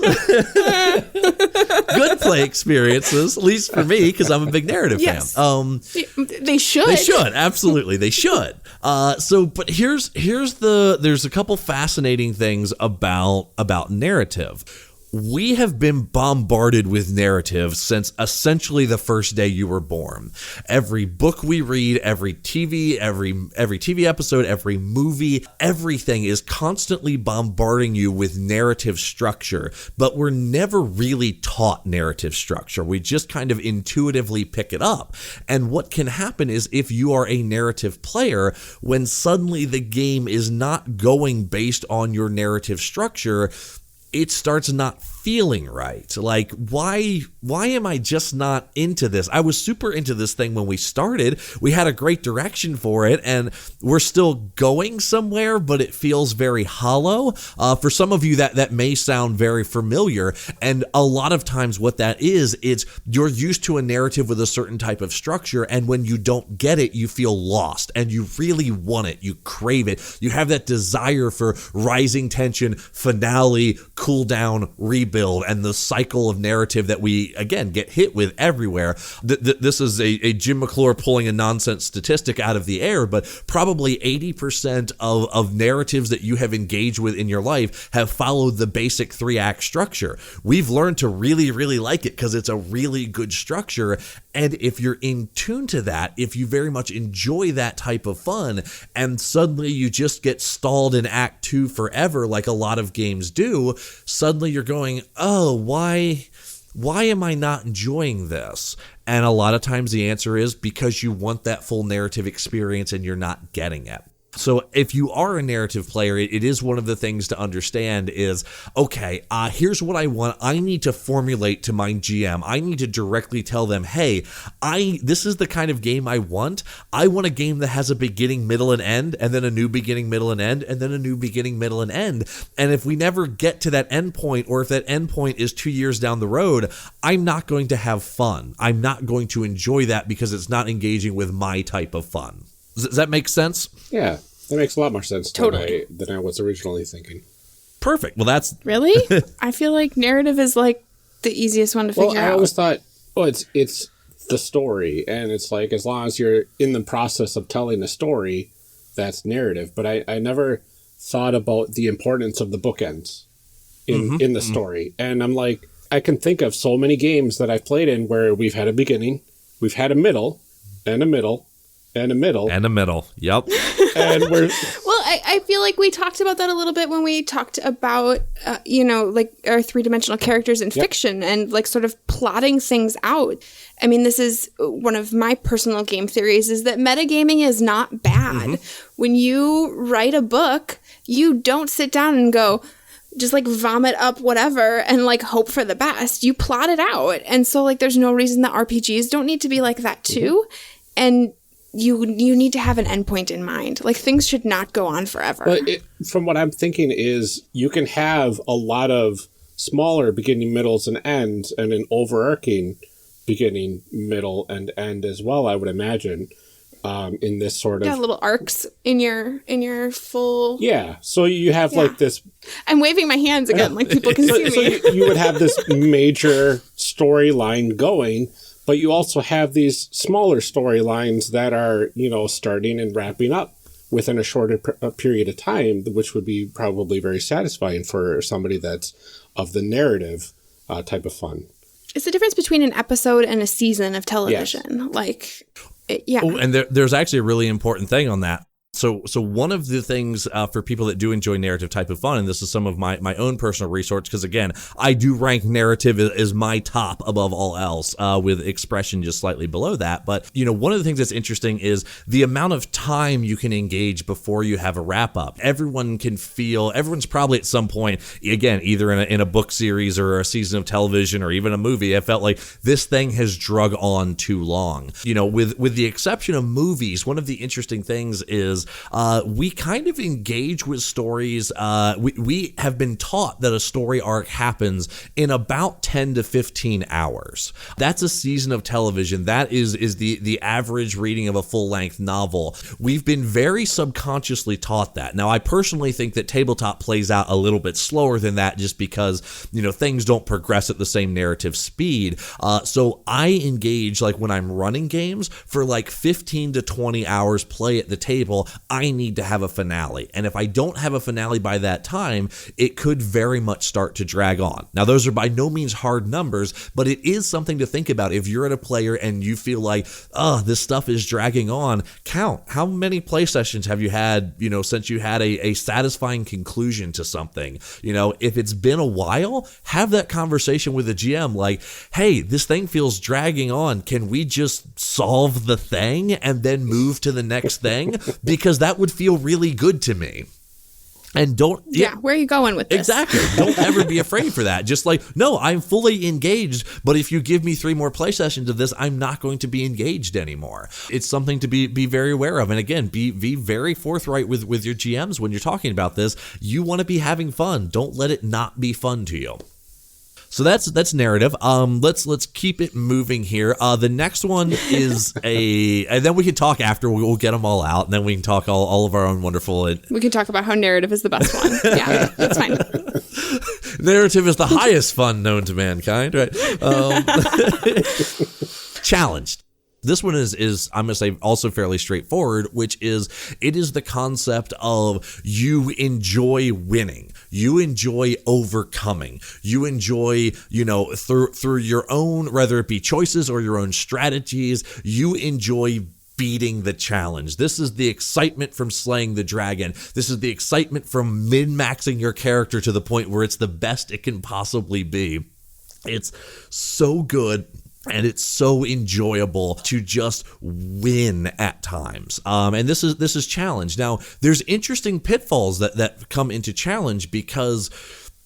[SPEAKER 3] good play experiences, at least for me, because I'm a big narrative fan.
[SPEAKER 2] They should.
[SPEAKER 3] They should, absolutely, they should. But here's there's a couple fascinating things about narrative. We have been bombarded with narrative since essentially the first day you were born. Every book we read, every TV episode, every movie, everything is constantly bombarding you with narrative structure, but we're never really taught narrative structure. We just kind of intuitively pick it up. And what can happen is if you are a narrative player, when suddenly the game is not going based on your narrative structure, it starts not feeling right. Like, why am I just not into this? I was super into this thing when we started. We had a great direction for it, and we're still going somewhere, but it feels very hollow. For some of you, that may sound very familiar, and a lot of times what that is, it's you're used to a narrative with a certain type of structure, and when you don't get it, you feel lost, and you really want it. You crave it. You have that desire for rising tension, finale, cool down, rebuild, and the cycle of narrative that we, again, get hit with everywhere. This is a Jim McClure pulling a nonsense statistic out of the air, but probably 80% of narratives that you have engaged with in your life have followed the basic 3-act structure. We've learned to really, really like it because it's a really good structure. And if you're in tune to that, if you very much enjoy that type of fun, and suddenly you just get stalled in Act 2 forever, like a lot of games do, suddenly you're going, oh, why am I not enjoying this? And a lot of times the answer is because you want that full narrative experience and you're not getting it. So if you are a narrative player, it is one of the things to understand is, okay, here's what I want. I need to formulate to my GM. I need to directly tell them, hey, this is the kind of game I want. I want a game that has a beginning, middle, and end, and then a new beginning, middle, and end, and then a new beginning, middle, and end. And if we never get to that end point, or if that end point is 2 years down the road, I'm not going to have fun. I'm not going to enjoy that because it's not engaging with my type of fun. Does that make sense?
[SPEAKER 1] Yeah, that makes a lot more sense
[SPEAKER 2] Totally.
[SPEAKER 1] than I was originally thinking.
[SPEAKER 3] Perfect. Well, that's...
[SPEAKER 2] Really? I feel like narrative is like the easiest one to figure out.
[SPEAKER 1] I always thought, it's the story. And it's like, as long as you're in the process of telling a story, that's narrative. But I never thought about the importance of the bookends in the story. And I'm like, I can think of so many games that I've played in where we've had a beginning, we've had a middle, and a middle, and a middle.
[SPEAKER 3] And a middle, yep.
[SPEAKER 1] And we're...
[SPEAKER 2] Well, I feel like we talked about that a little bit when we talked about, like our three-dimensional characters in fiction and like sort of plotting things out. I mean, this is one of my personal game theories, is that metagaming is not bad. When you write a book, you don't sit down and go, just like vomit up whatever and like hope for the best. You plot it out. And so like there's no reason that RPGs don't need to be like that too. And you need to have an endpoint in mind. Like things should not go on forever.
[SPEAKER 1] But from what I'm thinking is you can have a lot of smaller beginning, middles, and ends, and an overarching beginning, middle, and end as well, I would imagine, in this sort of...
[SPEAKER 2] Yeah, little arcs in your full...
[SPEAKER 1] Yeah, so you have like this...
[SPEAKER 2] I'm waving my hands again, like people can see me.
[SPEAKER 1] So you would have this major storyline going, but you also have these smaller storylines that are, starting and wrapping up within a shorter period of time, which would be probably very satisfying for somebody that's of the narrative type of fun.
[SPEAKER 2] It's the difference between an episode and a season of television.
[SPEAKER 1] Yes.
[SPEAKER 3] Oh, and there's actually a really important thing on that. So one of the things for people that do enjoy narrative type of fun, and this is some of my own personal research, because again, I do rank narrative as my top above all else, with expression just slightly below that. But, one of the things that's interesting is the amount of time you can engage before you have a wrap up. Everyone's probably at some point, again, either in a book series or a season of television or even a movie, I felt like this thing has drug on too long. With the exception of movies, one of the interesting things is we kind of engage with stories. We have been taught that a story arc happens in about 10 to 15 hours. That's a season of television. That is the average reading of a full-length novel. We've been very subconsciously taught that. Now, I personally think that tabletop plays out a little bit slower than that just because, things don't progress at the same narrative speed. So I engage, like when I'm running games, for like 15 to 20 hours play at the table. I need to have a finale. And if I don't have a finale by that time, it could very much start to drag on. Now, those are by no means hard numbers, but it is something to think about. If you're at a player and you feel like, this stuff is dragging on, count. How many play sessions have you had, since you had a satisfying conclusion to something? If it's been a while, have that conversation with the GM like, hey, this thing feels dragging on. Can we just solve the thing and then move to the next thing? Because that would feel really good to me. And
[SPEAKER 2] where are you going with this?
[SPEAKER 3] Exactly. Don't ever be afraid for that. Just like, no, I'm fully engaged, but if you give me 3 more play sessions of this, I'm not going to be engaged anymore. It's something to be very aware of. And again, be very forthright with your GMs when you're talking about this. You want to be having fun. Don't let it not be fun to you. So that's narrative. Let's keep it moving here. The next one is and then we can talk after. We'll get them all out, and then we can talk all of our own wonderful.
[SPEAKER 2] We can talk about how narrative is the best one. Yeah, that's fine.
[SPEAKER 3] Narrative is the highest fun known to mankind, right? Challenged. This one is I'm going to say also fairly straightforward, which is it is the concept of you enjoy winning. You enjoy overcoming. You enjoy, through your own, whether it be choices or your own strategies, you enjoy beating the challenge. This is the excitement from slaying the dragon. This is the excitement from min-maxing your character to the point where it's the best it can possibly be. It's so good. And it's so enjoyable to just win at times. And this is challenge. Now, there's interesting pitfalls that come into challenge because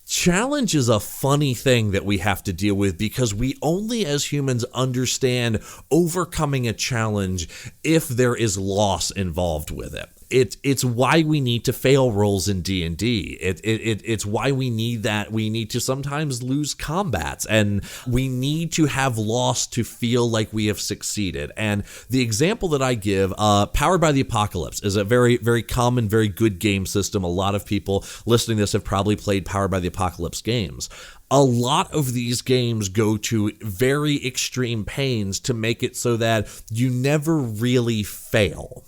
[SPEAKER 3] challenge is a funny thing that we have to deal with because we only as humans understand overcoming a challenge if there is loss involved with it. It's why we need to fail rolls in D&D. It's why we need that. We need to sometimes lose combats, and we need to have lost to feel like we have succeeded. And the example that I give, Powered by the Apocalypse, is a very, very common, very good game system. A lot of people listening to this have probably played Powered by the Apocalypse games. A lot of these games go to very extreme pains to make it so that you never really fail.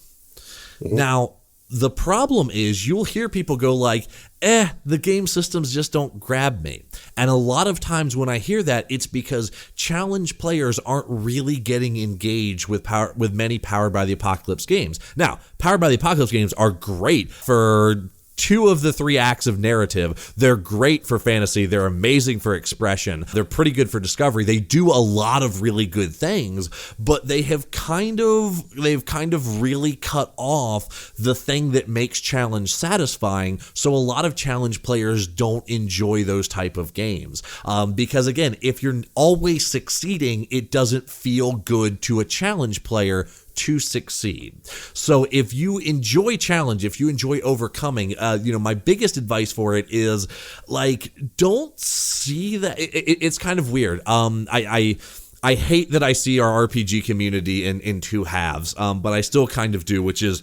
[SPEAKER 3] Mm-hmm. Now, the problem is you'll hear people go like, the game systems just don't grab me. And a lot of times when I hear that, it's because challenge players aren't really getting engaged with many Powered by the Apocalypse games. Now, Powered by the Apocalypse games are great for 2 of the 3 acts of narrative. They're great for fantasy. They're amazing for expression. They're pretty good for discovery. They do a lot of really good things, but they've kind of really cut off the thing that makes challenge satisfying. So a lot of challenge players don't enjoy those type of games. Because again, if you're always succeeding, it doesn't feel good to a challenge player to succeed. So if you enjoy challenge, if you enjoy overcoming, my biggest advice for it is like, don't see that. It's kind of weird. I hate that I see our RPG community in 2 halves, but I still kind of do, which is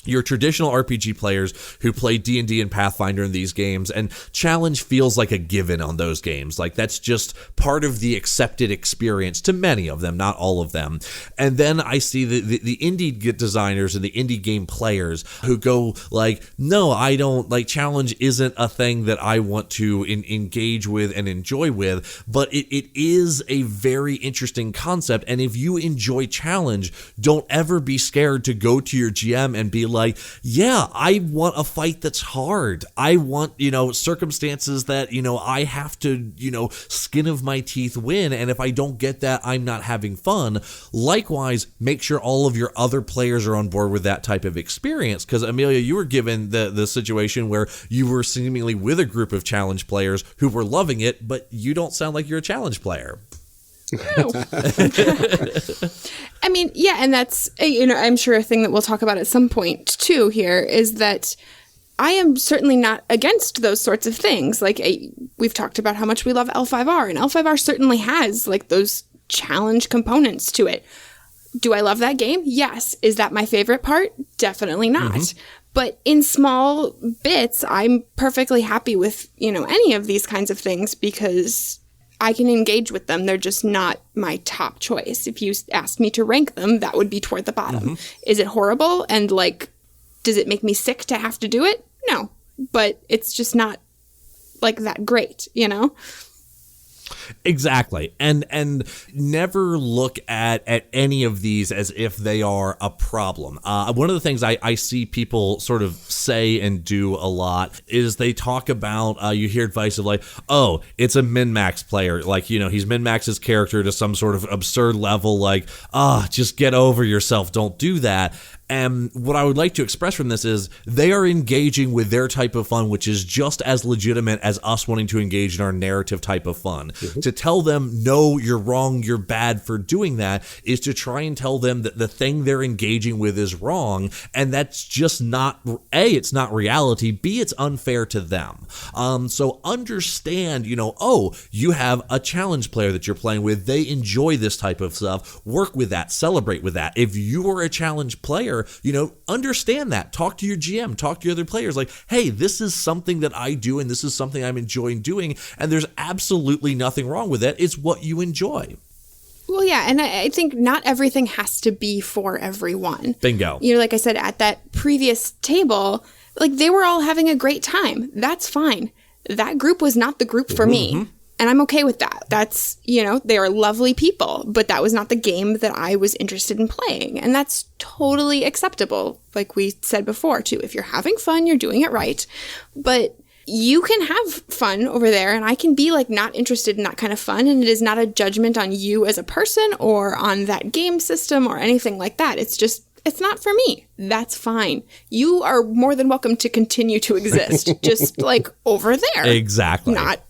[SPEAKER 3] your traditional RPG players who play D&D and Pathfinder in these games, and challenge feels like a given on those games. Like, that's just part of the accepted experience to many of them, not all of them. And then I see the indie designers and the indie game players who go like, no, I don't, like, challenge isn't a thing that I want to engage with and enjoy with, but it is a very interesting concept. And if you enjoy challenge, don't ever be scared to go to your GM and be like, yeah, I want a fight that's hard. I want, circumstances that, I have to, skin of my teeth win. And if I don't get that, I'm not having fun. Likewise, make sure all of your other players are on board with that type of experience. Because Amelia, you were given the situation where you were seemingly with a group of challenge players who were loving it, but you don't sound like you're a challenge player.
[SPEAKER 2] No. I mean, yeah, and that's, I'm sure a thing that we'll talk about at some point, too, here, is that I am certainly not against those sorts of things. Like, we've talked about how much we love L5R, and L5R certainly has, like, those challenge components to it. Do I love that game? Yes. Is that my favorite part? Definitely not. Mm-hmm. But in small bits, I'm perfectly happy with, any of these kinds of things because I can engage with them. They're just not my top choice. If you asked me to rank them, that would be toward the bottom. Mm-hmm. Is it horrible? And does it make me sick to have to do it? No, but it's just not that great,
[SPEAKER 3] Exactly. And never look at any of these as if they are a problem. One of the things I see people sort of say and do a lot is they talk about, you hear advice of like, oh, it's a min-max player. Like, he's min-maxed his character to some sort of absurd level, like, just get over yourself. Don't do that. And what I would like to express from this is they are engaging with their type of fun, which is just as legitimate as us wanting to engage in our narrative type of fun. Mm-hmm. To tell them, no, you're wrong, you're bad for doing that, is to try and tell them that the thing they're engaging with is wrong. And that's just not, A, it's not reality, B, it's unfair to them. So understand, you have a challenge player that you're playing with. They enjoy this type of stuff. Work with that. Celebrate with that. If you are a challenge player, understand that. Talk to your GM, talk to your other players like, hey, this is something that I do and this is something I'm enjoying doing, and there's absolutely nothing wrong with it. It's what you enjoy.
[SPEAKER 2] Well, yeah, and I think not everything has to be for everyone.
[SPEAKER 3] Bingo.
[SPEAKER 2] Like I said, at that previous table, they were all having a great time. That's fine. That group was not the group for me. And I'm okay with that. That's, they are lovely people, but that was not the game that I was interested in playing. And that's totally acceptable. Like we said before, too. If you're having fun, you're doing it right. But you can have fun over there, and I can be not interested in that kind of fun. And it is not a judgment on you as a person or on that game system or anything like that. It's just, it's not for me. That's fine. You are more than welcome to continue to exist, just over there.
[SPEAKER 3] Exactly.
[SPEAKER 2] Not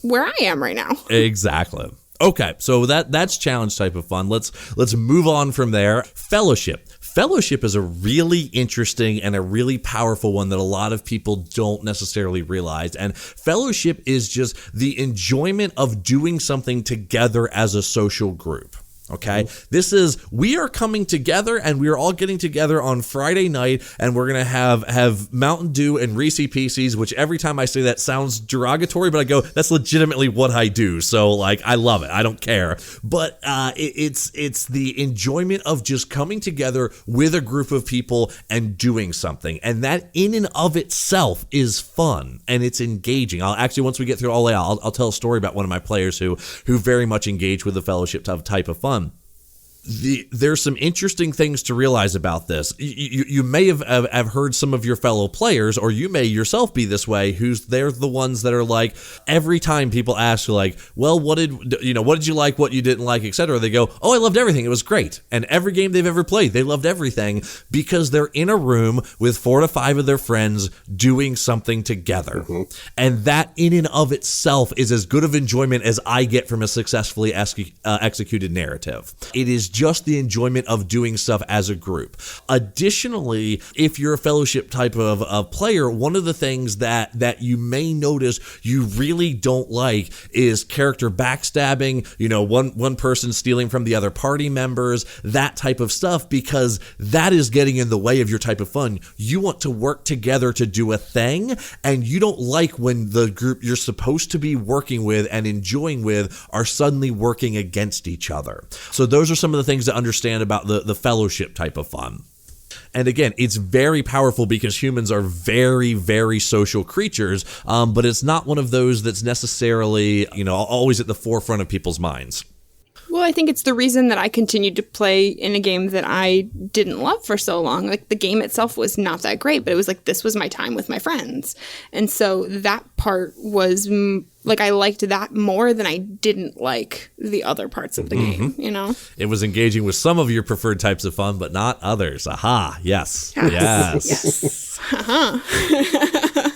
[SPEAKER 2] where I am right now.
[SPEAKER 3] Exactly. Okay, so that's challenge type of fun. Let's move on from there. Fellowship. Fellowship is a really interesting and a really powerful one that a lot of people don't necessarily realize. And fellowship is just the enjoyment of doing something together as a social group. Okay, this is, we are coming together and we are all getting together on Friday night and we're going to have Mountain Dew and Reese Pieces, which every time I say that sounds derogatory, but I go, that's legitimately what I do. So like, I love it. I don't care. But it's the enjoyment of just coming together with a group of people and doing something. And that in and of itself is fun and it's engaging. I'll actually, once we get through all that, I'll tell a story about one of my players who very much engage with the fellowship type of fun. There's some interesting things to realize about this. You may have heard some of your fellow players, or you may yourself be this way, they're the ones that are like, every time people ask like, well, what did you like, what you didn't like, etc., they go, oh, I loved everything, it was great. And every game they've ever played, they loved everything because they're in a room with 4 to 5 of their friends doing something together. And that in and of itself is as good of enjoyment as I get from a successfully executed narrative. It is just the enjoyment of doing stuff as a group. Additionally, if you're a fellowship type of player, one of the things that you may notice you really don't like is character backstabbing, one person stealing from the other party members, that type of stuff, because that is getting in the way of your type of fun. You want to work together to do a thing, and you don't like when the group you're supposed to be working with and enjoying with are suddenly working against each other. So those are some of the things to understand about the fellowship type of fun. And again, it's very powerful because humans are very, very social creatures, but it's not one of those that's necessarily, always at the forefront of people's minds.
[SPEAKER 2] Well, I think it's the reason that I continued to play in a game that I didn't love for so long. Like, the game itself was not that great, but it was like, this was my time with my friends. And so that part was, I liked that more than I didn't like the other parts of the game, It was engaging with some of your preferred types of fun, but not others. Aha, yes. Yes. Uh-huh.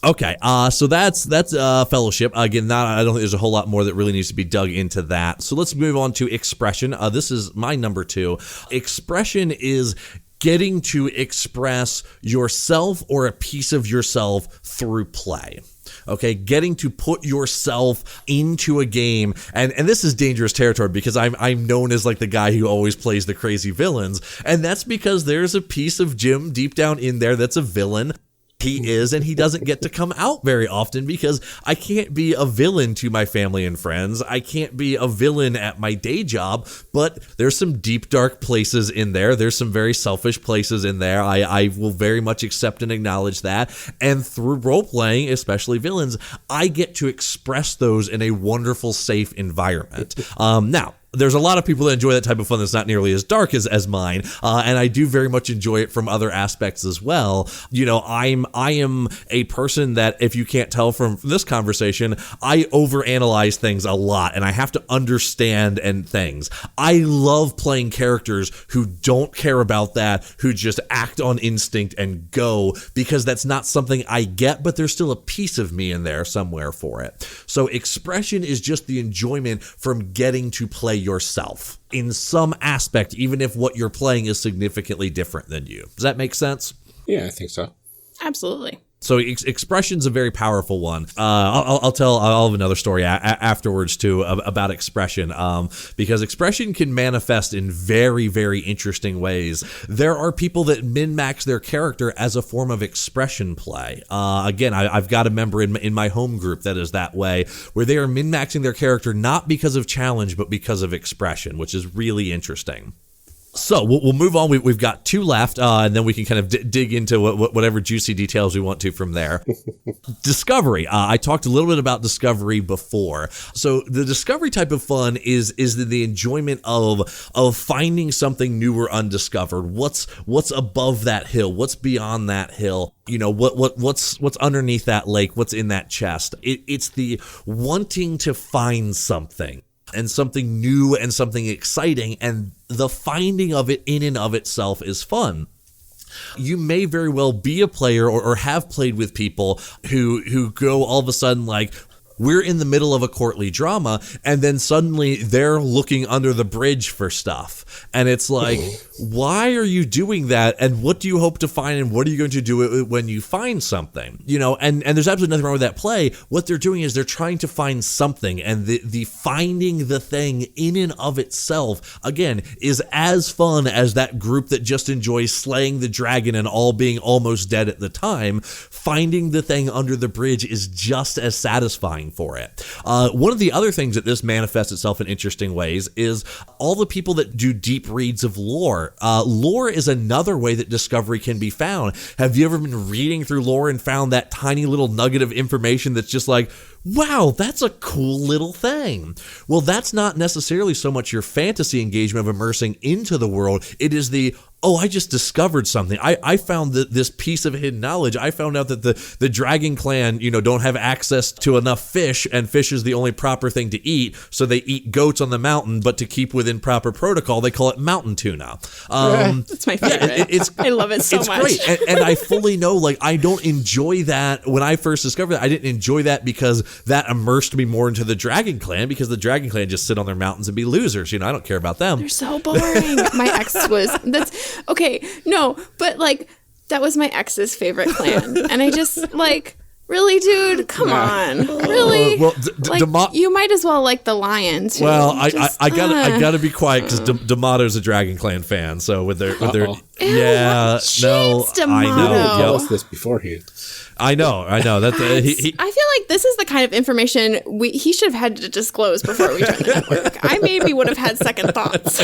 [SPEAKER 3] Okay, so that's fellowship. Again, I don't think there's a whole lot more that really needs to be dug into that. So let's move on to expression. This is my number 2. Expression is getting to express yourself or a piece of yourself through play. Okay, getting to put yourself into a game, and this is dangerous territory because I'm known as like the guy who always plays the crazy villains, and that's because there's a piece of Jim deep down in there that's a villain. He is, and he doesn't get to come out very often because I can't be a villain to my family and friends. I can't be a villain at my day job, but there's some deep, dark places in there. There's some very selfish places in there. I will very much accept and acknowledge that. And through role-playing, especially villains, I get to express those in a wonderful, safe environment. Now, there's a lot of people that enjoy that type of fun that's not nearly as dark as mine, and I do very much enjoy it from other aspects as well. I am a person that, if you can't tell from this conversation, I overanalyze things a lot, and I have to understand things. I love playing characters who don't care about that, who just act on instinct and go, because that's not something I get, but there's still a piece of me in there somewhere for it. So expression is just the enjoyment from getting to play yourself in some aspect, even if what you're playing is significantly different than you. Does that make sense?
[SPEAKER 1] Yeah, I think so.
[SPEAKER 2] Absolutely.
[SPEAKER 3] So expression's a very powerful one. I'll have another story afterwards too about expression, because expression can manifest in very, very interesting ways. There are people that min-max their character as a form of expression play. Again, I've got a member in my home group that is that way, where they are min-maxing their character not because of challenge, but because of expression, which is really interesting. So we'll move on. We've got 2 left, and then we can kind of dig into whatever juicy details we want to from there. Discovery. I talked a little bit about discovery before. So the discovery type of fun is the enjoyment of finding something new or undiscovered. What's above that hill? What's beyond that hill? What's underneath that lake? What's in that chest? It's the wanting to find something, and something new and something exciting, and the finding of it in and of itself is fun. You may very well be a player or have played with people who go all of a sudden like, we're in the middle of a courtly drama, and then suddenly they're looking under the bridge for stuff. And it's like, why are you doing that? And what do you hope to find? And what are you going to do when you find something? You know, and there's absolutely nothing wrong with that play. What they're doing is they're trying to find something, and the finding the thing in and of itself, again, is as fun as that group that just enjoys slaying the dragon and all being almost dead at the time. Finding the thing under the bridge is just as satisfying for it. One of the other things that this manifests itself in interesting ways is all the people that do deep reads of lore. Lore is another way that discovery can be found. Have you ever been reading through lore and found that tiny little nugget of information that's just like, wow, that's a cool little thing? Well, that's not necessarily so much your fantasy engagement of immersing into the world. It is the, oh, I just discovered something. I found this piece of hidden knowledge. I found out that the Dragon Clan, don't have access to enough fish, and fish is the only proper thing to eat, so they eat goats on the mountain, but to keep within proper protocol, they call it mountain tuna.
[SPEAKER 2] That's my favorite.
[SPEAKER 3] Yeah,
[SPEAKER 2] I love it so much.
[SPEAKER 3] It's great. And I fully know, like, I don't enjoy that. When I first discovered that, I didn't enjoy that because that immersed me more into the Dragon Clan, because the Dragon Clan just sit on their mountains and be losers. I don't care about them.
[SPEAKER 2] They're so boring. My ex was, okay, no, but like, that was my ex's favorite clan. And I just, like, really, dude? Come on. Really?
[SPEAKER 3] Well,
[SPEAKER 2] you might as well like the lion, too.
[SPEAKER 3] Well, I gotta be quiet, because D'Amato's a Dragon Clan fan, so with their yeah, no, I know.
[SPEAKER 1] Tell us this beforehand.
[SPEAKER 3] I know. That
[SPEAKER 2] I feel like this is the kind of information he should have had to disclose before we joined the network. I maybe would have had second thoughts.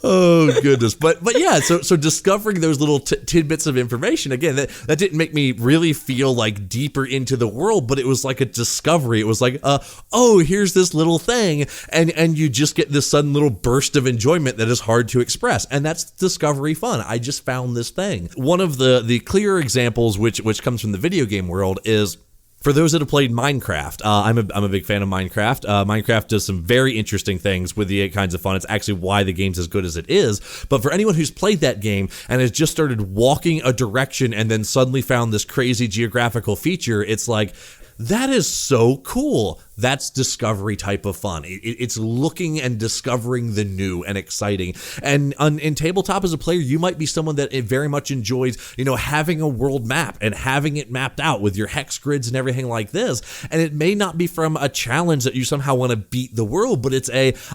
[SPEAKER 3] Oh goodness, but yeah, so discovering those little tidbits of information, again, that didn't make me really feel like deeper into the world, but it was like a discovery. It was like, oh, here's this little thing, and you just get this sudden little burst of enjoyment that is hard to express, and that's discovery fun. I just found this thing. One of the clearer examples, which comes from the video game world, is for those that have played Minecraft. I'm a big fan of Minecraft. Minecraft does some very interesting things with the 8 kinds of fun. It's actually why the game's as good as it is. But for anyone who's played that game and has just started walking a direction and then suddenly found this crazy geographical feature, it's like, that is so cool. That's discovery type of fun. It's looking and discovering the new and exciting. And in tabletop as a player, you might be someone that very much enjoys, having a world map and having it mapped out with your hex grids and everything like this. And it may not be from a challenge that you somehow want to beat the world, but it's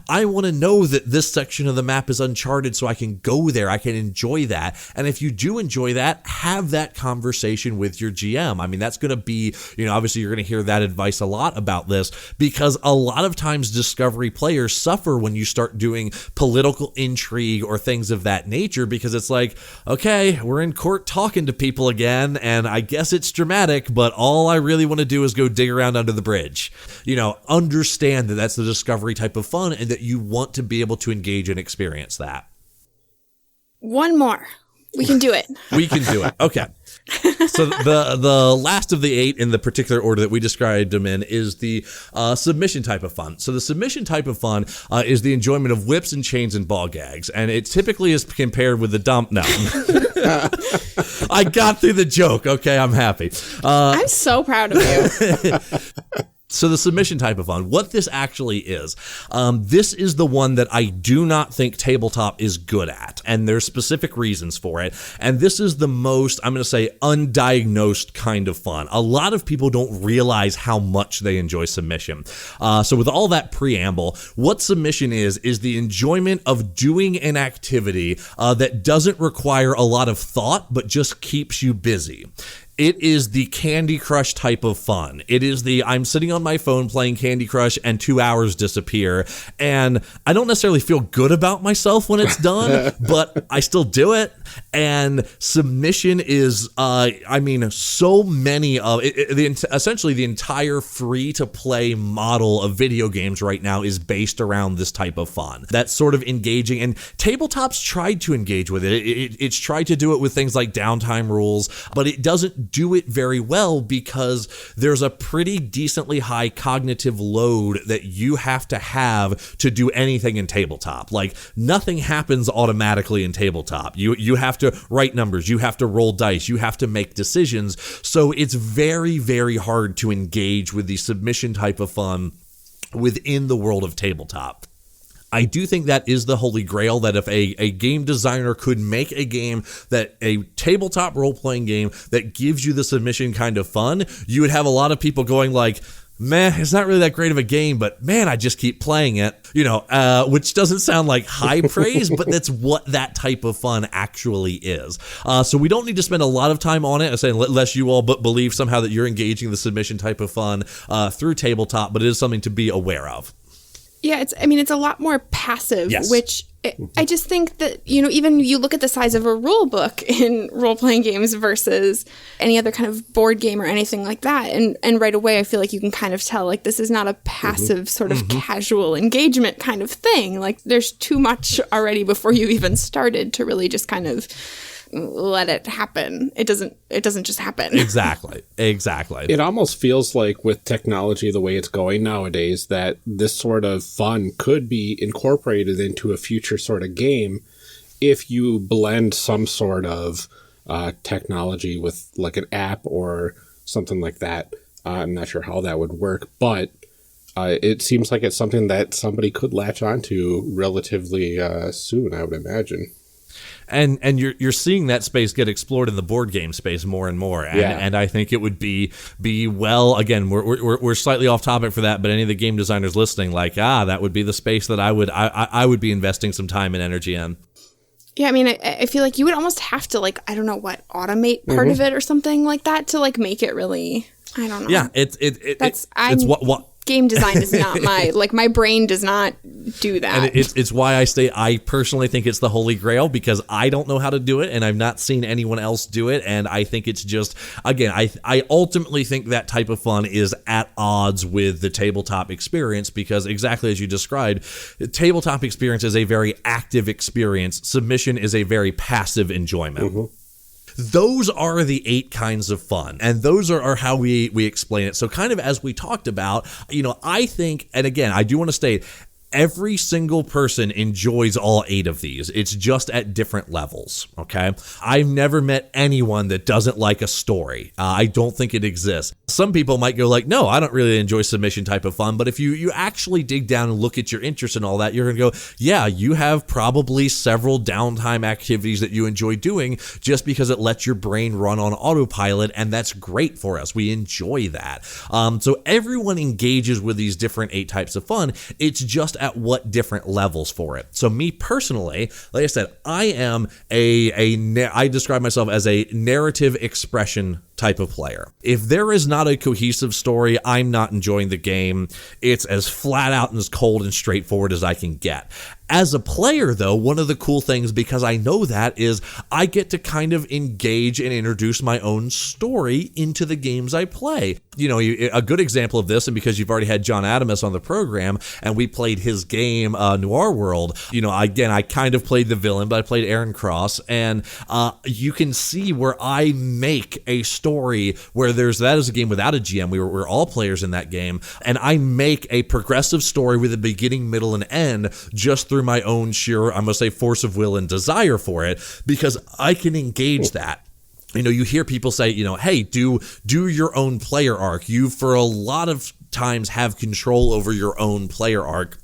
[SPEAKER 3] I want to know that this section of the map is uncharted so I can go there. I can enjoy that. And if you do enjoy that, have that conversation with your GM. I mean, that's going to be, obviously you're going to hear that advice a lot about this, because a lot of times discovery players suffer when you start doing political intrigue or things of that nature, because it's like, okay, we're in court talking to people again, and I guess it's dramatic, but all I really want to do is go dig around under the bridge. Understand that that's the discovery type of fun, and that you want to be able to engage and experience that.
[SPEAKER 2] One more. We can do it.
[SPEAKER 3] We can do it. Okay. So the last of the 8 in the particular order that we described them in is the submission type of fun. So the submission type of fun is the enjoyment of whips and chains and ball gags, and it typically is compared with the dump. No, I got through the joke. Okay, I'm happy.
[SPEAKER 2] I'm so proud of you.
[SPEAKER 3] So the submission type of fun, what this actually is, this is the one that I do not think tabletop is good at, and there's specific reasons for it, and this is the most, I'm going to say, undiagnosed kind of fun. A lot of people don't realize how much they enjoy submission. So with all that preamble, what submission is the enjoyment of doing an activity that doesn't require a lot of thought, but just keeps you busy. It is the Candy Crush type of fun. It is I'm sitting on my phone playing Candy Crush and 2 hours disappear, and I don't necessarily feel good about myself when it's done, but I still do it. And submission is, so many of it, essentially the entire free-to-play model of video games right now is based around this type of fun. That's sort of engaging, and tabletop's tried to engage with it. It's tried to do it with things like downtime rules, but it doesn't do it very well because there's a pretty decently high cognitive load that you have to do anything in tabletop. Like, nothing happens automatically in tabletop. You have to write numbers, you have to roll dice, you have to make decisions. So it's very, very hard to engage with the submission type of fun within the world of tabletop. I do think that is the holy grail, that if a game designer could make a game, that a tabletop role-playing game that gives you the submission kind of fun, you would have a lot of people going like, man, it's not really that great of a game, but man, I just keep playing it, which doesn't sound like high praise, but that's what that type of fun actually is. So we don't need to spend a lot of time on it, unless you all believe somehow that you're engaging the submission type of fun through tabletop, but it is something to be aware of.
[SPEAKER 2] Yeah, it's a lot more passive,
[SPEAKER 3] yes.
[SPEAKER 2] Which I just think that, even you look at the size of a rule book in role-playing games versus any other kind of board game or anything like that. And right away, I feel like you can kind of tell, like, this is not a passive sort of casual engagement kind of thing. Like, there's too much already before you even started to really just kind of let it happen. It doesn't just happen.
[SPEAKER 3] Exactly.
[SPEAKER 1] It almost feels like, with technology the way it's going nowadays, that this sort of fun could be incorporated into a future sort of game if you blend some sort of technology with, like, an app or something like that. I'm not sure how that would work, but it seems like it's something that somebody could latch onto relatively soon, I would imagine.
[SPEAKER 3] And you're seeing that space get explored in the board game space more and more, and I think it would be well. Again, we're slightly off topic for that, but any of the game designers listening, like, that would be the space that I would be investing some time and energy in.
[SPEAKER 2] Yeah, I feel like you would almost have to, like, I don't know what, automate part of it or something like that to, like, make it really. I don't know.
[SPEAKER 3] Yeah, it's what.
[SPEAKER 2] Game design is not my brain does not do that.
[SPEAKER 3] And it's why I personally think it's the holy grail, because I don't know how to do it, and I've not seen anyone else do it, and I think it's just, again, I ultimately think that type of fun is at odds with the tabletop experience, because exactly as you described, the tabletop experience is a very active experience. Submission is a very passive enjoyment. Mm-hmm. Those are the 8 kinds of fun, and those are how we explain it. So kind of as we talked about, I think, and again, I do want to state, every single person enjoys all 8 of these. It's just at different levels, okay? I've never met anyone that doesn't like a story. I don't think it exists. Some people might go like, no, I don't really enjoy submission type of fun, but if you actually dig down and look at your interests and all that, you're going to go, yeah, you have probably several downtime activities that you enjoy doing just because it lets your brain run on autopilot, and that's great for us. We enjoy that. So everyone engages with these different 8 types of fun. It's just at what different levels for it. So me personally, like I said, I describe myself as a narrative expression type of player. If there is not a cohesive story, I'm not enjoying the game. It's as flat out and as cold and straightforward as I can get. As a player, though, one of the cool things, because I know that, is I get to kind of engage and introduce my own story into the games I play. A good example of this, and because you've already had John Adamus on the program, and we played his game, Noir World, again, I kind of played the villain, but I played Aaron Cross, and you can see where I make a story where that is a game without a GM. We're all players in that game, and I make a progressive story with a beginning, middle, and end just through my own sheer, I'm going to say, force of will and desire for it, because I can engage that. You hear people say, hey, do your own player arc. You, for a lot of times, have control over your own player arc.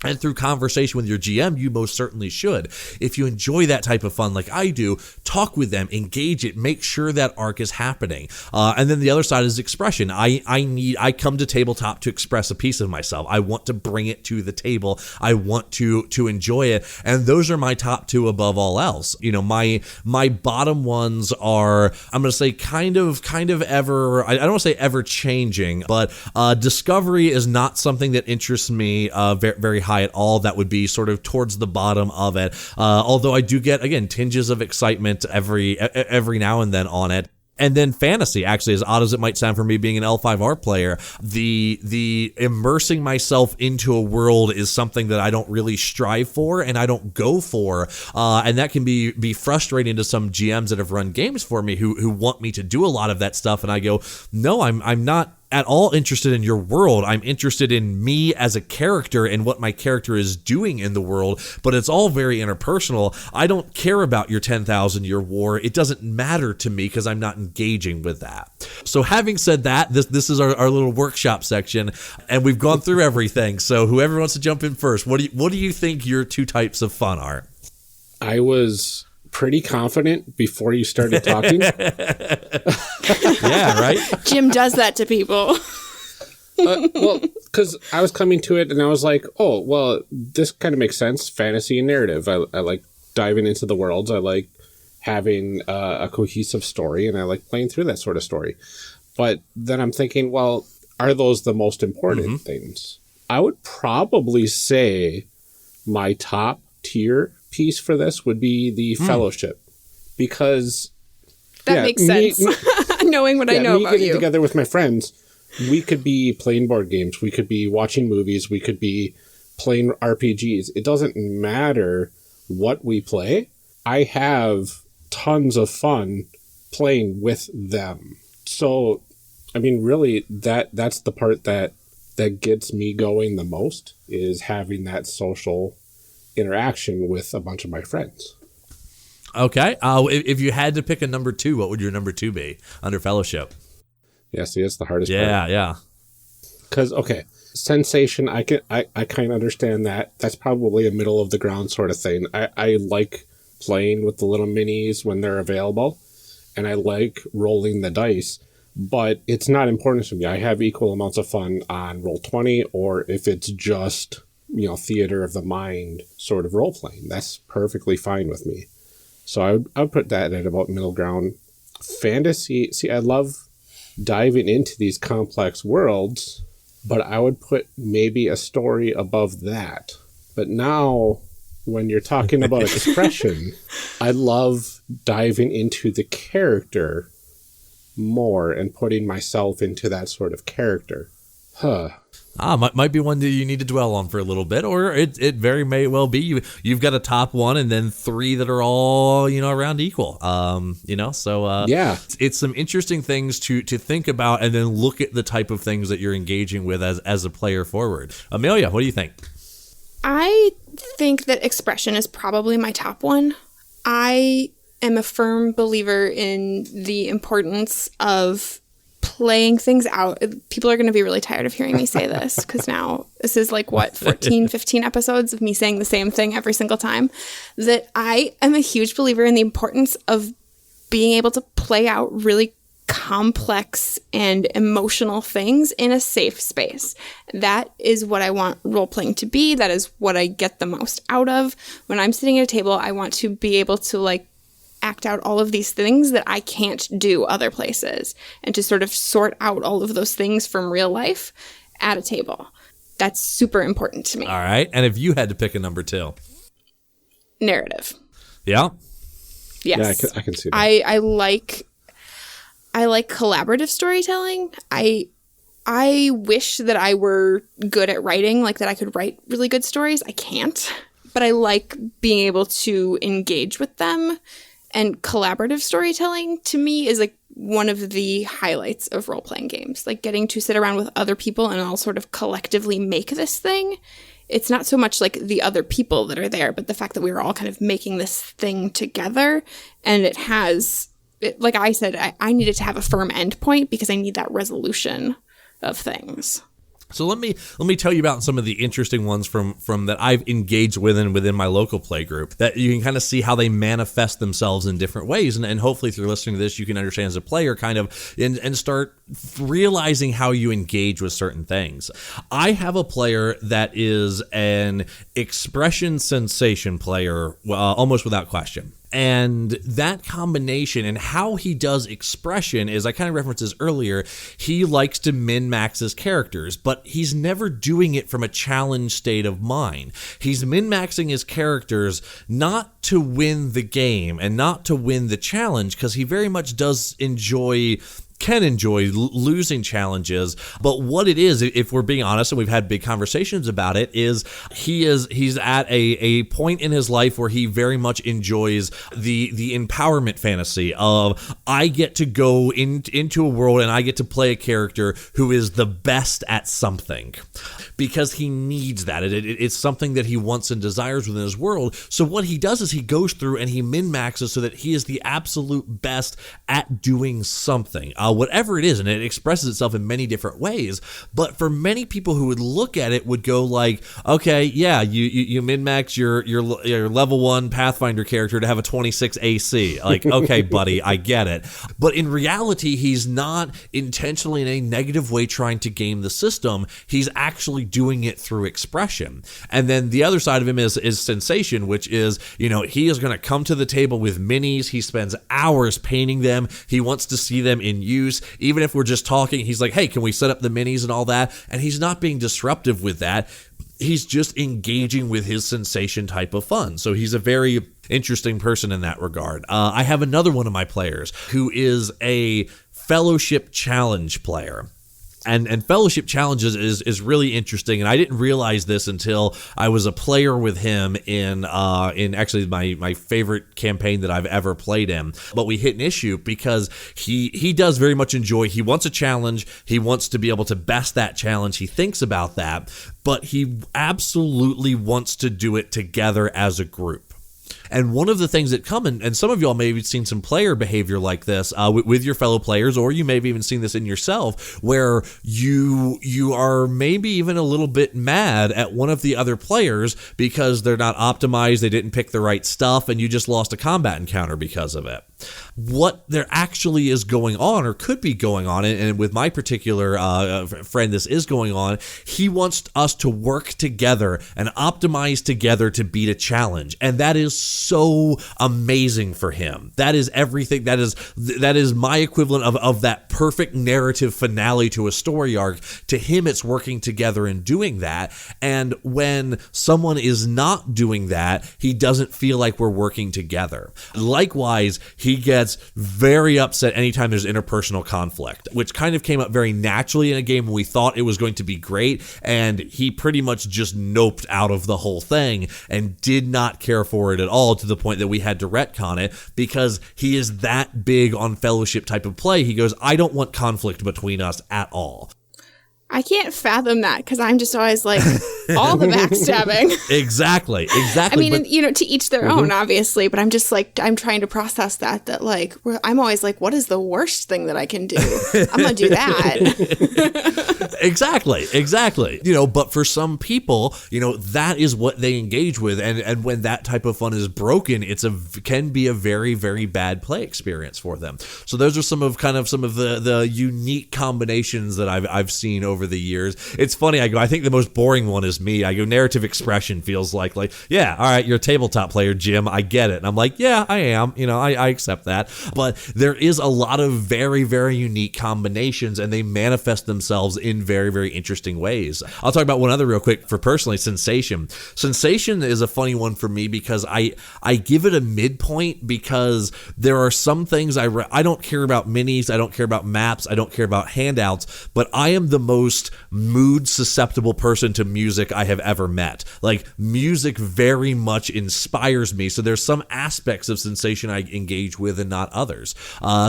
[SPEAKER 3] And through conversation with your GM, you most certainly should. If you enjoy that type of fun like I do, talk with them, engage it, make sure that arc is happening. And then the other side is expression. I come to tabletop to express a piece of myself. I want to bring it to the table. I want to enjoy it. And those are my top 2 above all else. My bottom ones are, I'm going to say kind of ever, I don't want to say ever changing, but discovery is not something that interests me very, very high at all. That would be sort of towards the bottom of it. Although I do get, again, tinges of excitement every now and then on it. And then fantasy, actually, as odd as it might sound for me being an L5R player, the immersing myself into a world is something that I don't really strive for and I don't go for. And that can be frustrating to some GMs that have run games for me who want me to do a lot of that stuff. And I go, no, I'm not at all interested in your world. I'm interested in me as a character and what my character is doing in the world, but it's all very interpersonal. I don't care about your 10,000-year war. It doesn't matter to me because I'm not engaging with that. So having said that, this is our little workshop section, and we've gone through everything. So whoever wants to jump in first, what do you think your two types of fun are?
[SPEAKER 1] I was pretty confident before you started talking.
[SPEAKER 3] Yeah, right?
[SPEAKER 2] Jim does that to people.
[SPEAKER 1] Well, because I was coming to it and I was like, oh, well, this kind of makes sense. Fantasy and narrative. I like diving into the worlds. I like having a cohesive story, and I like playing through that sort of story. But then I'm thinking, well, are those the most important things? I would probably say my top tier piece for this would be the Fellowship, because
[SPEAKER 2] that makes sense. Knowing what I know about
[SPEAKER 1] getting
[SPEAKER 2] you.
[SPEAKER 1] Together with my friends, we could be playing board games, we could be watching movies, we could be playing RPGs. It doesn't matter what we play. I have tons of fun playing with them. So, I mean, really, that's the part that gets me going the most, is having that social interaction with a bunch of my friends.
[SPEAKER 3] Okay. If you had to pick a number two, what would your number two be under Fellowship?
[SPEAKER 1] Yeah, see, it's the hardest part.
[SPEAKER 3] Yeah.
[SPEAKER 1] Because, okay, sensation, I kind of understand that. That's probably a middle of the ground sort of thing. I like playing with the little minis when they're available, and I like rolling the dice, but it's not important to me. I have equal amounts of fun on Roll20, or if it's just, theater of the mind sort of role-playing. That's perfectly fine with me. So I would put that at about middle ground. Fantasy, see, I love diving into these complex worlds, but I would put maybe a story above that. But now, when you're talking about expression, I love diving into the character more and putting myself into that sort of character.
[SPEAKER 3] Might be one that you need to dwell on for a little bit, or it very may well be you've got a top one and then three that are all around equal. Yeah, it's some interesting things to think about, and then look at the type of things that you're engaging with as a player forward. Amelia, what do you think?
[SPEAKER 2] I think that expression is probably my top one. I am a firm believer in the importance of playing things out. People are going to be really tired of hearing me say this, because now this is 14, 15 episodes of me saying the same thing every single time, that I am a huge believer in the importance of being able to play out really complex and emotional things in a safe space. That is what I want role-playing to be. That is what I get the most out of. When I'm sitting at a table, I want to be able to act out all of these things that I can't do other places, and to sort of sort out all of those things from real life at a table. That's super important to me.
[SPEAKER 3] All right. And if you had to pick a number two?
[SPEAKER 2] Narrative.
[SPEAKER 3] Yeah?
[SPEAKER 2] Yes.
[SPEAKER 1] Yeah, I can see that.
[SPEAKER 2] I like collaborative storytelling. I wish that I were good at writing, that I could write really good stories. I can't. But I like being able to engage with them. And collaborative storytelling, to me, is one of the highlights of role-playing games. Getting to sit around with other people and all sort of collectively make this thing. It's not so much the other people that are there, but the fact that we were all kind of making this thing together. And it has, like I said, I needed to have a firm endpoint because I need that resolution of things.
[SPEAKER 3] So let me tell you about some of the interesting ones from that I've engaged with and within my local play group, that you can kind of see how they manifest themselves in different ways. And hopefully, if you're listening to this, you can understand as a player kind of and start realizing how you engage with certain things. I have a player that is an expression sensation player, almost without question. And that combination and how he does expression is, I kind of referenced this earlier, he likes to min-max his characters, but he's never doing it from a challenge state of mind. He's min-maxing his characters not to win the game and not to win the challenge, because he very much can enjoy losing challenges. But what it is, if we're being honest, and we've had big conversations about it, is he's at a point in his life where he very much enjoys the empowerment fantasy of, I get to go into a world and I get to play a character who is the best at something, because he needs that. It's something that he wants and desires within his world. So what he does is he goes through and he min-maxes so that he is the absolute best at doing something. Whatever it is, and it expresses itself in many different ways. But for many people who would look at it would go like, okay, yeah, you min-max your level 1 Pathfinder character to have a 26 AC. Like, okay, buddy, I get it. But in reality, he's not intentionally in a negative way trying to game the system. He's actually doing it through expression. And then the other side of him is sensation, which is, he is going to come to the table with minis. He spends hours painting them. He wants to see them in use. Even if we're just talking, he's like, hey, can we set up the minis and all that? And he's not being disruptive with that. He's just engaging with his sensation type of fun. So he's a very interesting person in that regard. I have another one of my players who is a Fellowship Challenge player. And Fellowship Challenges is really interesting, and I didn't realize this until I was a player with him in actually my favorite campaign that I've ever played in. But we hit an issue because he does very much enjoy, he wants a challenge, he wants to be able to best that challenge, he thinks about that, but he absolutely wants to do it together as a group. And one of the things that come, and some of y'all may have seen some player behavior like this with your fellow players, or you may have even seen this in yourself, where you are maybe even a little bit mad at one of the other players because they're not optimized, they didn't pick the right stuff, and you just lost a combat encounter because of it. What there actually is going on, or could be going on, and with my particular friend this is going on, he wants us to work together and optimize together to beat a challenge, and that is so amazing for him. That is everything. That is my equivalent of that perfect narrative finale to a story arc. To him, it's working together and doing that, and when someone is not doing that, he doesn't feel like we're working together. Likewise, he gets very upset anytime there's interpersonal conflict, which kind of came up very naturally in a game when we thought it was going to be great, and he pretty much just noped out of the whole thing and did not care for it at all, to the point that we had to retcon it, because he is that big on Fellowship type of play. He goes, I don't want conflict between us at all.
[SPEAKER 2] I can't fathom that, because I'm just always like, all the backstabbing.
[SPEAKER 3] Exactly.
[SPEAKER 2] I mean, to each their own, obviously, but I'm just like, I'm trying to process that like, I'm always like, what is the worst thing that I can do? I'm going to do that.
[SPEAKER 3] Exactly. But for some people, that is what they engage with. And when that type of fun is broken, can be a very, very bad play experience for them. So those are some of the unique combinations that I've seen over the years. It's funny. I think the most boring one is me. I go, narrative expression feels like, yeah, all right, you're a tabletop player, Jim. I get it. And I'm like, yeah, I am. I accept that. But there is a lot of very, very unique combinations, and they manifest themselves in very, very interesting ways. I'll talk about one other real quick for personally, sensation. Sensation is a funny one for me because I give it a midpoint, because there are some things I don't care about minis, I don't care about maps, I don't care about handouts, but I am the most mood susceptible person to music I have ever met. Like, music very much inspires me, so there's some aspects of sensation I engage with and not others.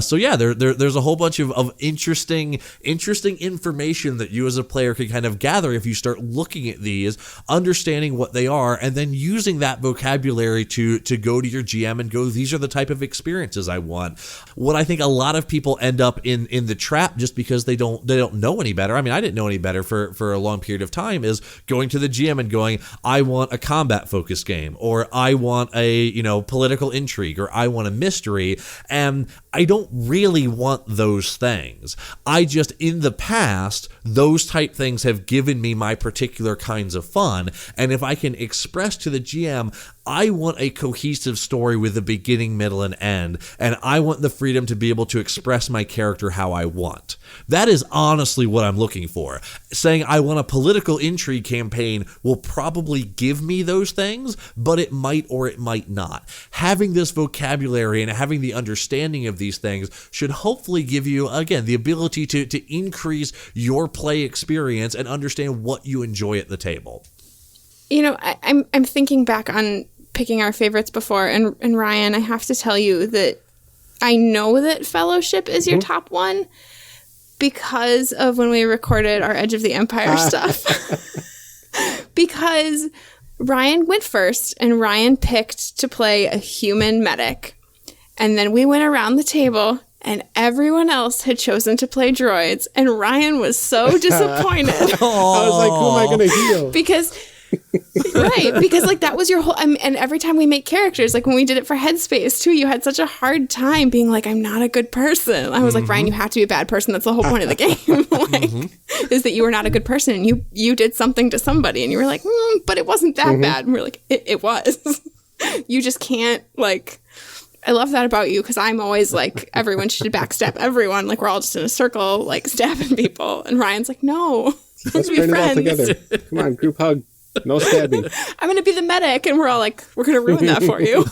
[SPEAKER 3] So yeah, there's a whole bunch of interesting information that you as a player can kind of gather if you start looking at these, understanding what they are, and then using that vocabulary to go to your GM and go, these are the type of experiences I want. What I think a lot of people end up in the trap, just because they don't know any better. I mean, I didn't know any better for a long period of time, is going to the GM and going, I want a combat focused game, or I want a political intrigue, or I want a mystery, and I don't really want those things. In the past, those type things have given me my particular kinds of fun. And if I can express to the GM, I want a cohesive story with a beginning, middle, and end, and I want the freedom to be able to express my character how I want. That is honestly what I'm looking for. Saying I want a political intrigue campaign will probably give me those things, but it might or it might not. Having this vocabulary and having the understanding of these things should hopefully give you, again, the ability to increase your play experience and understand what you enjoy at the table.
[SPEAKER 2] You know, I'm thinking back on picking our favorites before, and Ryan, I have to tell you that I know that Fellowship is your top one because of when we recorded our Edge of the Empire stuff. Because Ryan went first, and Ryan picked to play a human medic. And then we went around the table, and everyone else had chosen to play droids, and Ryan was so disappointed.
[SPEAKER 1] I was like, who am I going to heal?
[SPEAKER 2] Because like that was your whole, and every time we make characters, like when we did it for Headspace too, you had such a hard time being like, I'm not a good person. I was like, Ryan, you have to be a bad person. That's the whole point of the game. Is that you were not a good person, and you did something to somebody, and you were like, but it wasn't that bad. And we're like, it was. You just can't, like, I love that about you, because I'm always like, everyone should backstab everyone. Like, we're all just in a circle, like, stabbing people. And Ryan's like, no,
[SPEAKER 1] let's
[SPEAKER 2] be
[SPEAKER 1] bring
[SPEAKER 2] friends.
[SPEAKER 1] it all together. Come on, group hug. No stabbing.
[SPEAKER 2] I'm going to be the medic. And we're all like, we're going to ruin that for you.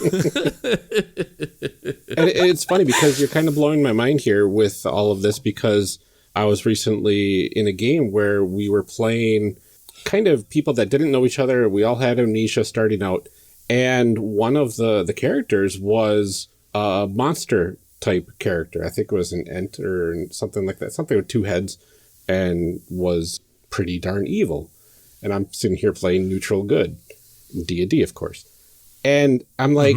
[SPEAKER 1] And it's funny because you're kind of blowing my mind here with all of this, because I was recently in a game where we were playing kind of people that didn't know each other. We all had amnesia starting out. And one of the characters was a monster type character. I think it was an Ent or something like that. Something with two heads, and was pretty darn evil. And I'm sitting here playing neutral good. D&D, of course. And I'm like,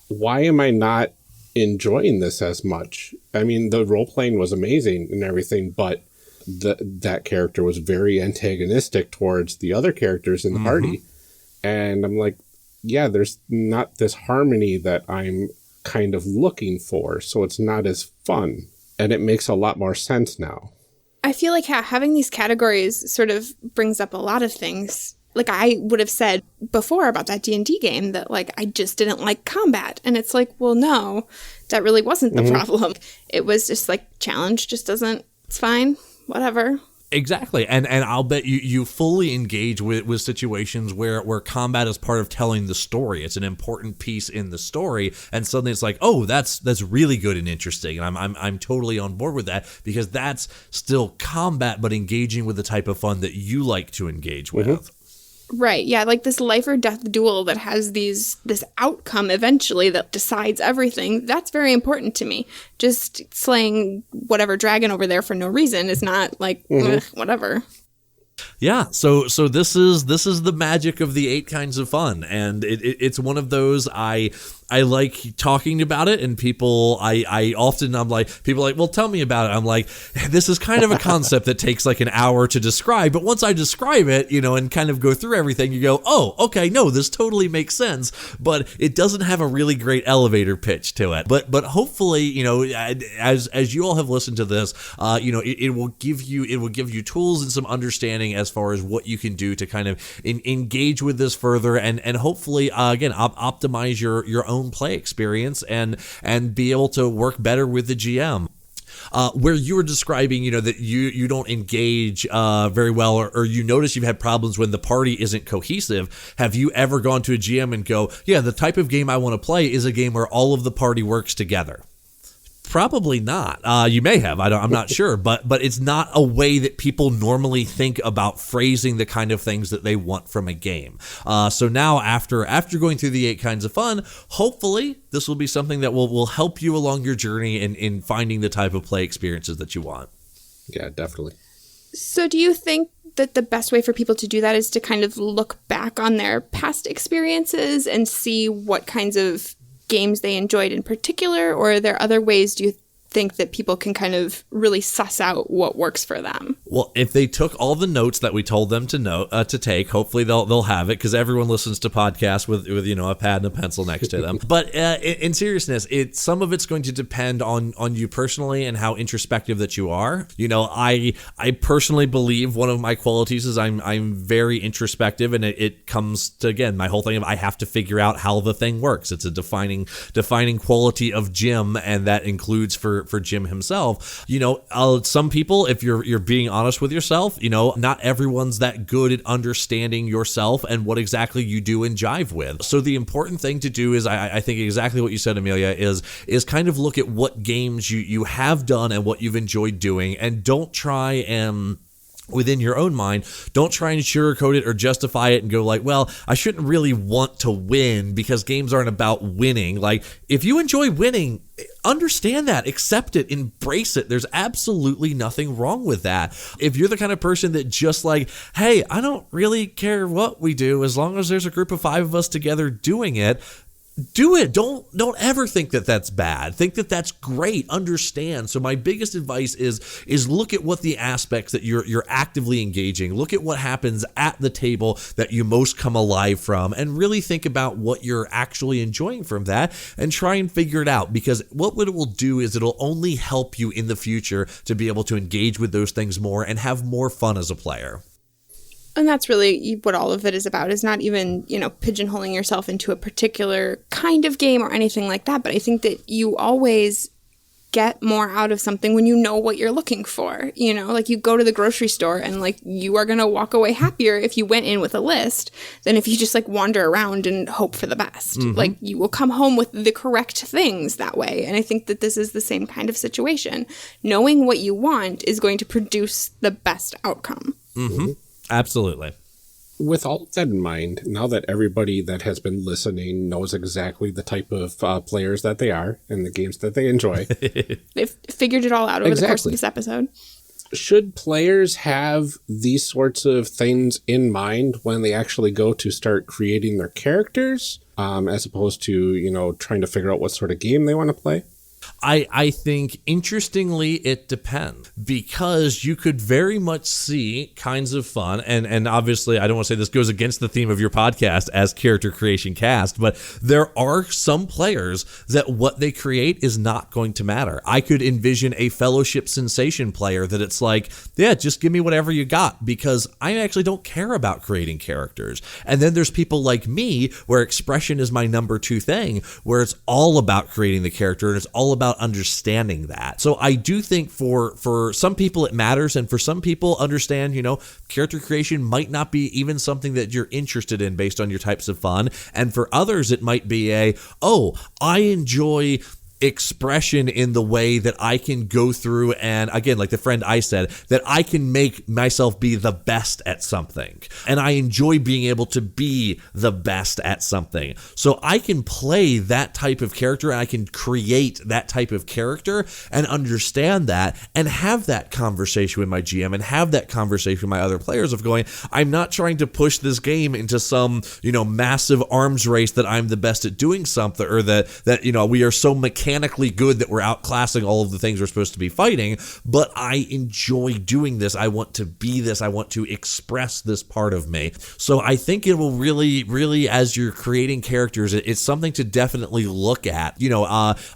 [SPEAKER 1] why am I not enjoying this as much? I mean, the role-playing was amazing and everything, but that character was very antagonistic towards the other characters in the party. And I'm like, yeah, there's not this harmony that I'm kind of looking for, so it's not as fun. And it makes a lot more sense now.
[SPEAKER 2] I feel like having these categories sort of brings up a lot of things. Like I would have said before about that D&D game that, like, I just didn't like combat. And it's like, well, no, that really wasn't the problem. It was just like challenge just doesn't, it's fine, whatever.
[SPEAKER 3] Exactly. And I'll bet you fully engage with situations where combat is part of telling the story. It's an important piece in the story, and suddenly it's like, oh, that's really good and interesting. And I'm totally on board with that, because that's still combat, but engaging with the type of fun that you like to engage with.
[SPEAKER 2] Right. Yeah. Like this life or death duel that has this outcome eventually that decides everything. That's very important to me. Just slaying whatever dragon over there for no reason is not like, whatever.
[SPEAKER 3] Yeah, so this is the magic of the 8 kinds of fun, and it's one of those I like talking about it, and people I'm like, people are like, well, tell me about it. I'm like, this is kind of a concept that takes like an hour to describe, but once I describe it, and kind of go through everything, you go, oh, okay, no, this totally makes sense, but it doesn't have a really great elevator pitch to it. But hopefully, as you all have listened to this, it will give you tools and some understanding as far as what you can do to kind of engage with this further, and hopefully again optimize your own play experience and be able to work better with the GM. Where you were describing, that you don't engage very well, or you notice you've had problems when the party isn't cohesive. Have you ever gone to a GM and go, yeah, the type of game I want to play is a game where all of the party works together? Probably not. You may have. I'm not sure, but it's not a way that people normally think about phrasing the kind of things that they want from a game. So now, after going through the 8 kinds of fun, hopefully this will be something that will help you along your journey in finding the type of play experiences that you want.
[SPEAKER 1] Yeah, definitely.
[SPEAKER 2] So do you think that the best way for people to do that is to kind of look back on their past experiences and see what kinds of games they enjoyed in particular, or are there other ways do you think that people can kind of really suss out what works for them?
[SPEAKER 3] Well, if they took all the notes that we told them to take, hopefully they'll have it, because everyone listens to podcasts with a pad and a pencil next to them. But in seriousness, some of it's going to depend on you personally and how introspective that you are. I personally believe one of my qualities is I'm very introspective, and it comes to, again, my whole thing of I have to figure out how the thing works. It's a defining quality of Jim, and that includes for Jim himself. Some people, if you're being honest with yourself, not everyone's that good at understanding yourself and what exactly you do and jive with. So the important thing to do is, I think exactly what you said, Amelia, is kind of look at what games you have done and what you've enjoyed doing, and don't try and, within your own mind, don't try and sugarcoat it or justify it and go like, well, I shouldn't really want to win because games aren't about winning. Like, if you enjoy winning, understand that, accept it, embrace it. There's absolutely nothing wrong with that. If you're the kind of person that just like, hey, I don't really care what we do as long as there's a group of 5 of us together doing it, do it. Don't ever think that that's bad. Think that that's great. Understand. So my biggest advice is look at what the aspects that you're actively engaging. Look at what happens at the table that you most come alive from, and really think about what you're actually enjoying from that, and try and figure it out, because what it will do is it'll only help you in the future to be able to engage with those things more and have more fun as a player.
[SPEAKER 2] And that's really what all of it is about, is not even, pigeonholing yourself into a particular kind of game or anything like that. But I think that you always get more out of something when you know what you're looking for. Like, you go to the grocery store and like, you are going to walk away happier if you went in with a list than if you just like wander around and hope for the best. Mm-hmm. Like, you will come home with the correct things that way. And I think that this is the same kind of situation. Knowing what you want is going to produce the best outcome.
[SPEAKER 3] Mm-hmm. Absolutely.
[SPEAKER 1] With all of that in mind, now that everybody that has been listening knows exactly the type of players that they are and the games that they enjoy.
[SPEAKER 2] They've figured it all out over the course of this episode.
[SPEAKER 1] Should players have these sorts of things in mind when they actually go to start creating their characters, as opposed to, trying to figure out what sort of game they want to play?
[SPEAKER 3] I think, interestingly, it depends, because you could very much see kinds of fun, and obviously I don't want to say this goes against the theme of your podcast as Character Creation Cast, but there are some players that what they create is not going to matter. I could envision a Fellowship Sensation player that it's like, yeah, just give me whatever you got, because I actually don't care about creating characters. And then there's people like me, where expression is my number 2 thing, where it's all about creating the character and it's all about understanding that. So I do think for some people it matters, and for some people, understand, character creation might not be even something that you're interested in based on your types of fun. And for others, it might be I enjoy expression in the way that I can go through, and again, like the friend I said, that I can make myself be the best at something, and I enjoy being able to be the best at something. So I can play that type of character, and I can create that type of character and understand that, and have that conversation with my GM and have that conversation with my other players of going, I'm not trying to push this game into some, massive arms race that I'm the best at doing something, or that we are so mechanically good that we're outclassing all of the things we're supposed to be fighting, but I enjoy doing this. I want to be this. I want to express this part of me. So I think it will really, as you're creating characters, it's something to definitely look at.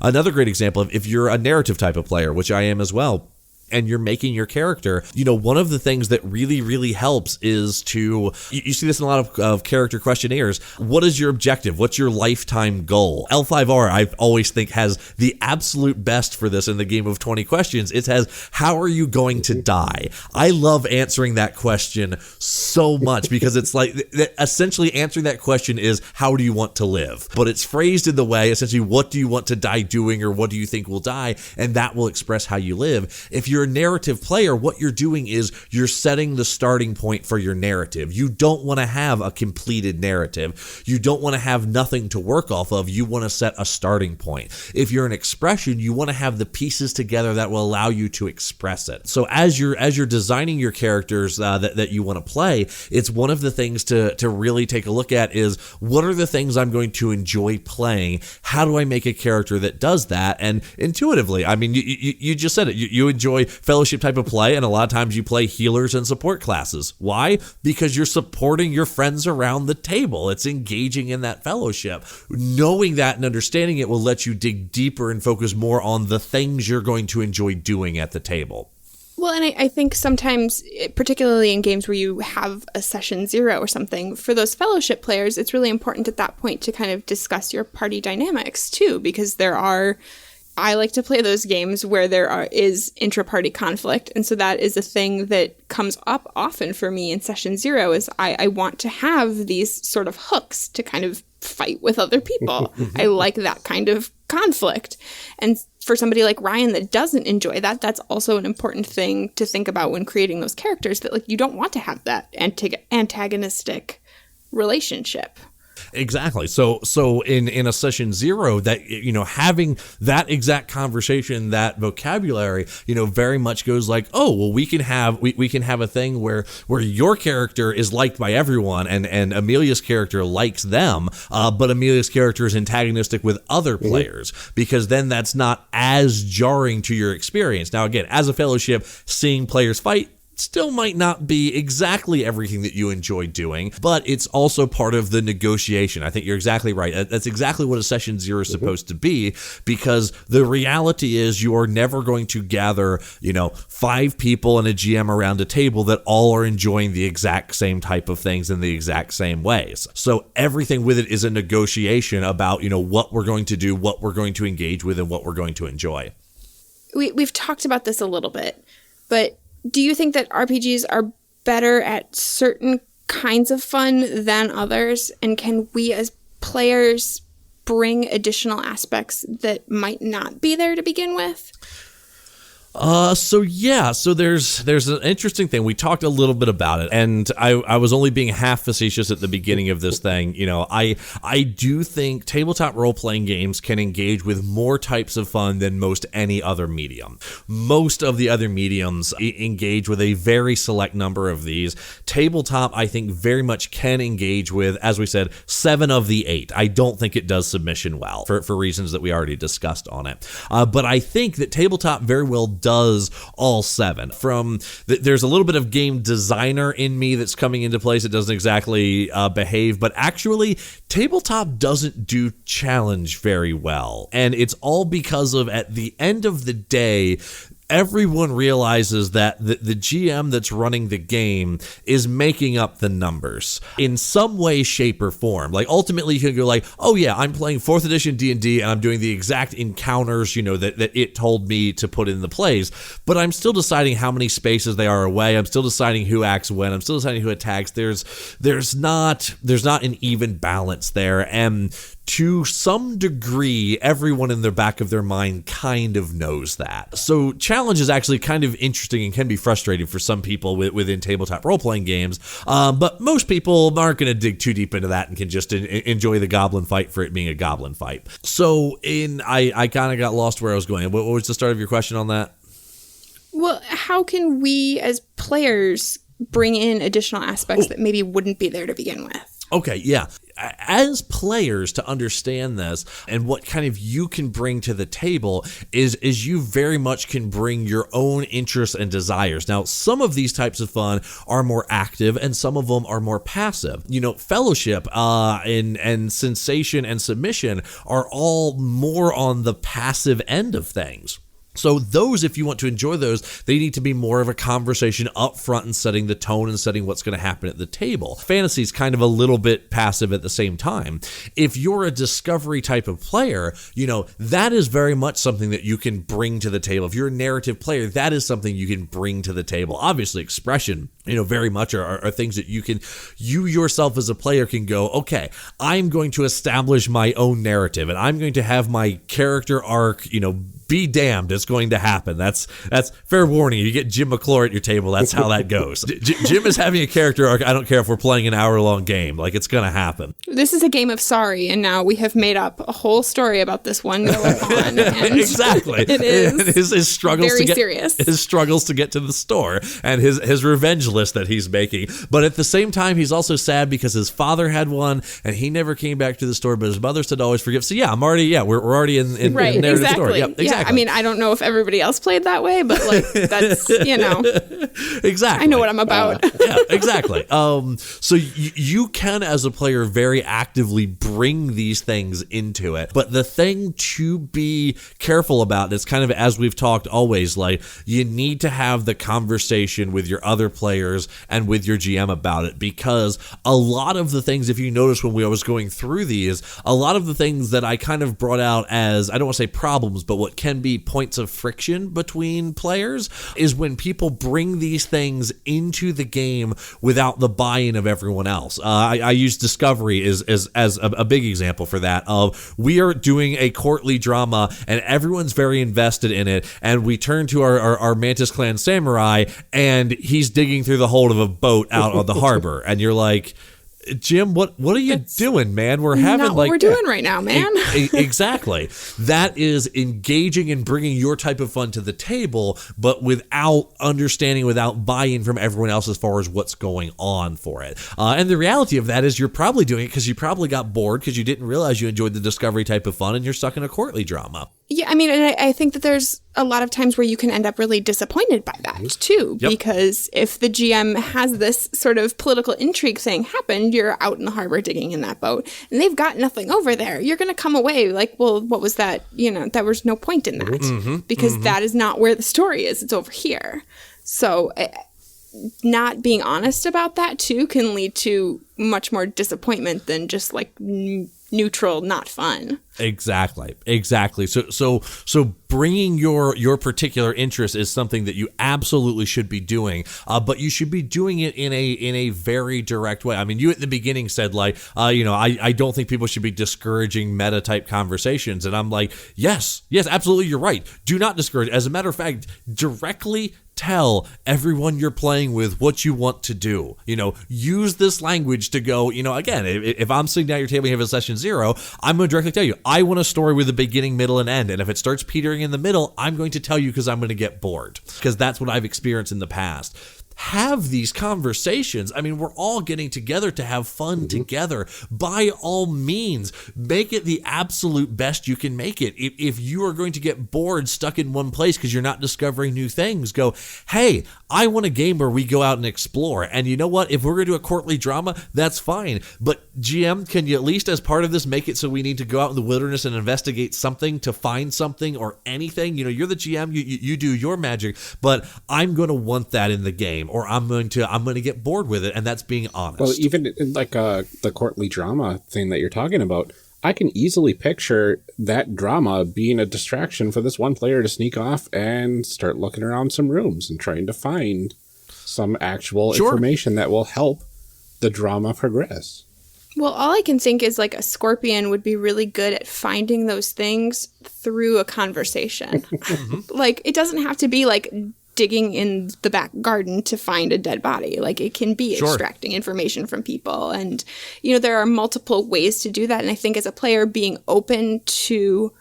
[SPEAKER 3] Another great example, if you're a narrative type of player, which I am as well, and you're making your character, one of the things that really helps is to, you see this in a lot of character questionnaires. What is your objective? What's your lifetime goal? L5R, I always think, has the absolute best for this in the game of 20 questions. It says, how are you going to die? I love answering that question so much, because it's like, essentially answering that question is, how do you want to live? But it's phrased in the way, essentially, what do you want to die doing, or what do you think will die? And that will express how you live. If you you're a narrative player, what you're doing is you're setting the starting point for your narrative. You don't want to have a completed narrative. You don't want to have nothing to work off of. You want to set a starting point. If you're an expression, you want to have the pieces together that will allow you to express it. So as you're designing your characters that you want to play, it's one of the things to really take a look at is, what are the things I'm going to enjoy playing? How do I make a character that does that? And intuitively, I mean, you just said it. You enjoy fellowship type of play, and a lot of times you play healers and support classes. Why? Because you're supporting your friends around the table. It's engaging in that fellowship. Knowing that and understanding it will let you dig deeper and focus more on the things you're going to enjoy doing at the table.
[SPEAKER 2] Well, and I think sometimes, particularly in games where you have a session 0 or something, for those fellowship players, it's really important at that point to kind of discuss your party dynamics too, because I like to play those games where is intra-party conflict. And so that is a thing that comes up often for me in session 0 is I want to have these sort of hooks to kind of fight with other people. I like that kind of conflict. And for somebody like Ryan that doesn't enjoy that, that's also an important thing to think about when creating those characters, that like you don't want to have that antagonistic relationship.
[SPEAKER 3] Exactly. So in a session 0, that, having that exact conversation, that vocabulary, very much goes like, oh, well, we can have a thing where your character is liked by everyone and Amelia's character likes them, but Amelia's character is antagonistic with other players, because then that's not as jarring to your experience. Now, again, as a fellowship, seeing players fight still might not be exactly everything that you enjoy doing, but it's also part of the negotiation. I think you're exactly right. That's exactly what a session 0 is supposed to be, because the reality is you are never going to gather, 5 people and a GM around a table that all are enjoying the exact same type of things in the exact same ways. So everything with it is a negotiation about, what we're going to do, what we're going to engage with, and what we're going to enjoy.
[SPEAKER 2] We've talked about this a little bit, but do you think that RPGs are better at certain kinds of fun than others? And can we as players bring additional aspects that might not be there to begin with?
[SPEAKER 3] So there's an interesting thing. We talked a little bit about it, and I was only being half facetious at the beginning of this thing. I do think tabletop role-playing games can engage with more types of fun than most any other medium. Most of the other mediums engage with a very select number of these. Tabletop, I think, very much can engage with, as we said, 7 of the 8. I don't think it does submission well for reasons that we already discussed on it. But I think that tabletop very well does all 7. There's a little bit of game designer in me that's coming into place. It doesn't exactly behave, but actually tabletop doesn't do challenge very well. And it's all because of, at the end of the day, everyone realizes that the GM that's running the game is making up the numbers in some way, shape, or form. Like, ultimately, you can go like, oh yeah, I'm playing 4th edition D&D, and I'm doing the exact encounters, that it told me to put in the plays, but I'm still deciding how many spaces they are away. I'm still deciding who acts when. I'm still deciding who attacks. There's not an even balance there, and to some degree, everyone in the back of their mind kind of knows that. So challenge is actually kind of interesting and can be frustrating for some people within tabletop role-playing games, but most people aren't going to dig too deep into that and can just enjoy the goblin fight for it being a goblin fight. So I kind of got lost where I was going. What was the start of your question on that?
[SPEAKER 2] Well, how can we as players bring in additional aspects that maybe wouldn't be there to begin with?
[SPEAKER 3] Okay, yeah. As players, to understand this and what kind of you can bring to the table is you very much can bring your own interests and desires. Now, some of these types of fun are more active and some of them are more passive. Fellowship and sensation and submission are all more on the passive end of things. So those, if you want to enjoy those, they need to be more of a conversation up front and setting the tone and setting what's going to happen at the table. Fantasy is kind of a little bit passive at the same time. If you're a discovery type of player, that is very much something that you can bring to the table. If you're a narrative player, that is something you can bring to the table. Obviously, expression very much are things that you yourself as a player can go, okay, I'm going to establish my own narrative and I'm going to have my character arc, be damned, it's going to happen. That's fair warning. You get Jim McClure at your table, that's how that goes. Jim is having a character arc. I don't care if we're playing an hour-long game. Like, it's going to happen.
[SPEAKER 2] This is a game of sorry, and now we have made up a whole story about this one Goa-con.
[SPEAKER 3] Exactly.
[SPEAKER 2] It is
[SPEAKER 3] and his struggles
[SPEAKER 2] very
[SPEAKER 3] to get
[SPEAKER 2] serious.
[SPEAKER 3] His struggles to get to the store and his revenge list that he's making. But at the same time, he's also sad because his father had one and he never came back to the store, but his mother said always forgive. So yeah, we're already in
[SPEAKER 2] right,
[SPEAKER 3] the narrative
[SPEAKER 2] exactly.
[SPEAKER 3] story. Yep, exactly.
[SPEAKER 2] Yeah, I mean, I don't know if everybody else played that way, but like that's,
[SPEAKER 3] Exactly.
[SPEAKER 2] I know what I'm about.
[SPEAKER 3] Yeah, exactly. So you can, as a player, very actively bring these things into it. But the thing to be careful about is kind of, as we've talked always, like, you need to have the conversation with your other players and with your GM about it, because a lot of the things, if you notice when I was going through these, a lot of the things that I kind of brought out as, I don't want to say problems, but what can be points of friction between players is when people bring these things into the game without the buy-in of everyone else. I use Discovery as a big example for that. Of, we are doing a courtly drama and everyone's very invested in it, and we turn to our Mantis Clan samurai and he's digging through the hold of a boat out on the harbor, and you're like, Jim, what are you doing, man? We're having
[SPEAKER 2] not what we're doing right now, man.
[SPEAKER 3] Exactly. That is engaging and bringing your type of fun to the table, but without understanding, without buy-in from everyone else as far as what's going on for it. And the reality of that is you're probably doing it because you probably got bored because you didn't realize you enjoyed the Discovery type of fun and you're stuck in a courtly drama.
[SPEAKER 2] Yeah, I mean, and I think that there's a lot of times where you can end up really disappointed by that, too, because if the GM has this sort of political intrigue thing happen, you're out in the harbor digging in that boat, and they've got nothing over there. You're going to come away like, well, what was that? There was no point in that, because that is not where the story is. It's over here. So not being honest about that, too, can lead to much more disappointment than just like neutral, not fun.
[SPEAKER 3] Exactly. So bringing your particular interest is something that you absolutely should be doing, but you should be doing it in a very direct way. I mean, you at the beginning said like, I don't think people should be discouraging meta type conversations, and I'm like, yes, absolutely, you're right. Do not discourage. As a matter of fact, directly tell everyone you're playing with what you want to do. Use this language to go, again, if I'm sitting down at your table and you have a session 0, I'm going to directly tell you, I want a story with a beginning, middle, and end. And if it starts petering in the middle, I'm going to tell you because I'm going to get bored, because that's what I've experienced in the past. Have these conversations. I mean, we're all getting together to have fun together. By all means, make it the absolute best you can make it. If you are going to get bored, stuck in one place because you're not discovering new things, go, hey, I want a game where we go out and explore. And you know what? If we're going to do a courtly drama, that's fine. But GM, can you at least as part of this make it so we need to go out in the wilderness and investigate something to find something or anything? You're the GM, you do your magic, but I'm going to want that in the game, or I'm going to get bored with it, and that's being honest.
[SPEAKER 1] Well, even in like the courtly drama thing that you're talking about, I can easily picture that drama being a distraction for this one player to sneak off and start looking around some rooms and trying to find some actual information that will help the drama progress.
[SPEAKER 2] Well, all I can think is like a scorpion would be really good at finding those things through a conversation. Like, it doesn't have to be like digging in the back garden to find a dead body. Like, it can be extracting information from people. And, there are multiple ways to do that. And I think as a player, being open to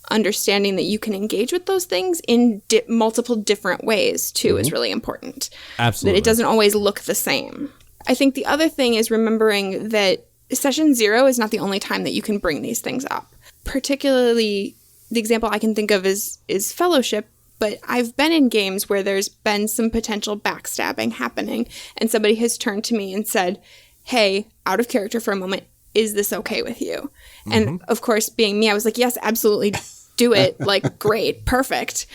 [SPEAKER 2] understanding that you can engage with those things in multiple different ways, too, is really important.
[SPEAKER 3] Absolutely.
[SPEAKER 2] That it doesn't always look the same. I think the other thing is remembering that session 0 is not the only time that you can bring these things up. Particularly, the example I can think of is Fellowship. But I've been in games where there's been some potential backstabbing happening, and somebody has turned to me and said, hey, out of character for a moment, is this okay with you? And of course, being me, I was like, yes, absolutely, do it. Like, great, perfect.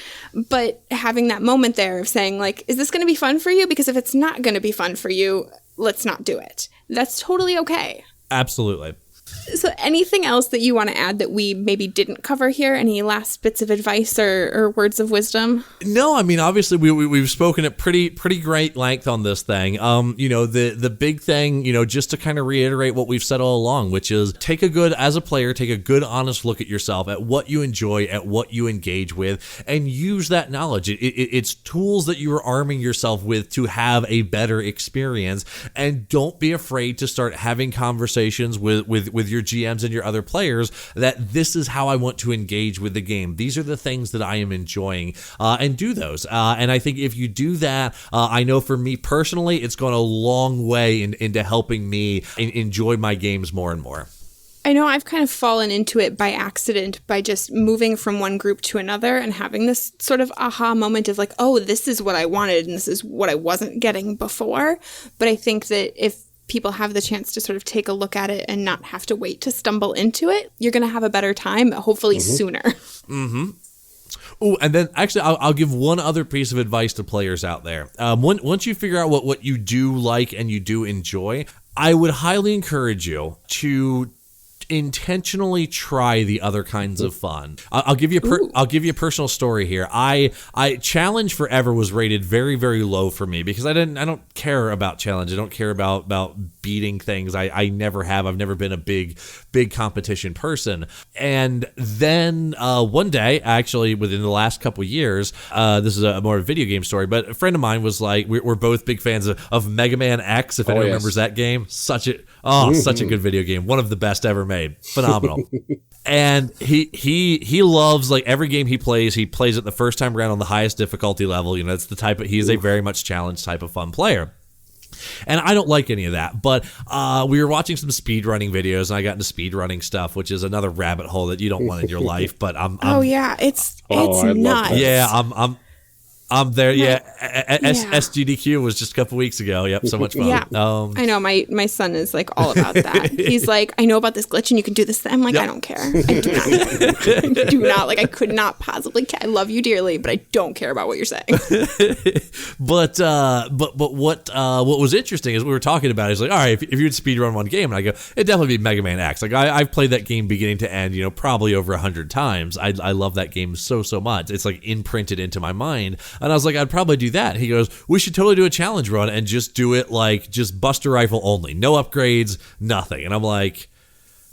[SPEAKER 2] But having that moment there of saying, like, is this going to be fun for you? Because if it's not going to be fun for you, let's not do it. That's totally okay.
[SPEAKER 3] Absolutely.
[SPEAKER 2] So anything else that you want to add that we maybe didn't cover here? Any last bits of advice or words of wisdom?
[SPEAKER 3] No, I mean, obviously we've spoken at pretty great length on this thing. The big thing, just to kind of reiterate what we've said all along, which is as a player, take a good, honest look at yourself, at what you enjoy, at what you engage with, and use that knowledge. It's tools that you are arming yourself with to have a better experience, and don't be afraid to start having conversations with your GMs and your other players that this is how I want to engage with the game. These are the things that I am enjoying, and do those. And I think if you do that, I know for me personally, it's gone a long way into helping me enjoy my games more and more.
[SPEAKER 2] I know I've kind of fallen into it by accident by just moving from one group to another and having this sort of aha moment of like, oh, this is what I wanted and this is what I wasn't getting before. But I think that if people have the chance to sort of take a look at it and not have to wait to stumble into it, you're going to have a better time, hopefully sooner. Mm-hmm.
[SPEAKER 3] Oh, and then actually, I'll give one other piece of advice to players out there. Once you figure out what you do like and you do enjoy, I would highly encourage you to intentionally try the other kinds of fun. I'll give you a personal story here. I challenge forever was rated very, very low for me because I don't care about challenge. I don't care about beating things. I never have. I've never been a big competition person. And then one day, actually within the last couple of years, this is a more video game story, but a friend of mine was like, we're both big fans of Mega Man X, if anyone remembers that game. Such a good video game. One of the best ever made. Phenomenal. And he loves, like, every game he plays it the first time around on the highest difficulty level. It's the type of, he's a very much challenged type of fun player. And I don't like any of that, but we were watching some speedrunning videos, and I got into speedrunning stuff, which is another rabbit hole that you don't want in your life. But
[SPEAKER 2] it's nuts.
[SPEAKER 3] Yeah, I'm there. Yeah. SGDQ was just a couple weeks ago. Yep, so much fun.
[SPEAKER 2] Yeah, I know. My son is like all about that. He's like, I know about this glitch, and you can do this. I'm like, yep. I don't care. I do not. Like, I could not possibly. I love you dearly, but I don't care about what you're saying.
[SPEAKER 3] But what was interesting is we were talking about it. He's like, all right, if you would speedrun one game, and I go, it'd definitely be Mega Man X. Like, I've played that game beginning to end, probably over 100 times. I love that game so much. It's like imprinted into my mind. And I was like, I'd probably do that. He goes, we should totally do a challenge run and just do it like just Buster Rifle only. No upgrades, nothing. And I'm like,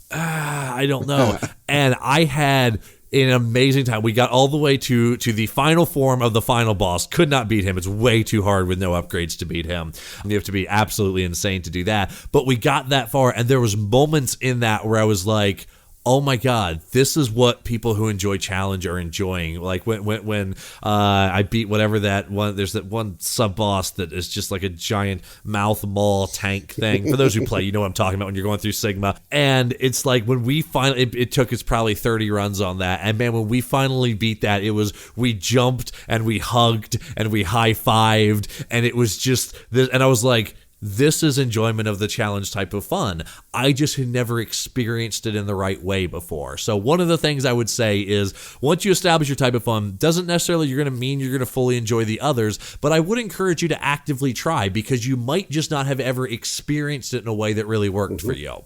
[SPEAKER 3] I don't know. And I had an amazing time. We got all the way to the final form of the final boss. Could not beat him. It's way too hard with no upgrades to beat him. You have to be absolutely insane to do that. But we got that far, and there was moments in that where I was like, oh my God, this is what people who enjoy challenge are enjoying. Like when I beat whatever that one, there's that one sub boss that is just like a giant mouth maul tank thing. For those who play, you know what I'm talking about when you're going through Sigma. And it's like when we finally, it took us probably 30 runs on that. And man, when we finally beat that, we jumped and we hugged and we high-fived, and it was just this, and I was like, this is enjoyment of the challenge type of fun. I just had never experienced it in the right way before. So one of the things I would say is once you establish your type of fun, doesn't necessarily you're going to fully enjoy the others, but I would encourage you to actively try because you might just not have ever experienced it in a way that really worked for you.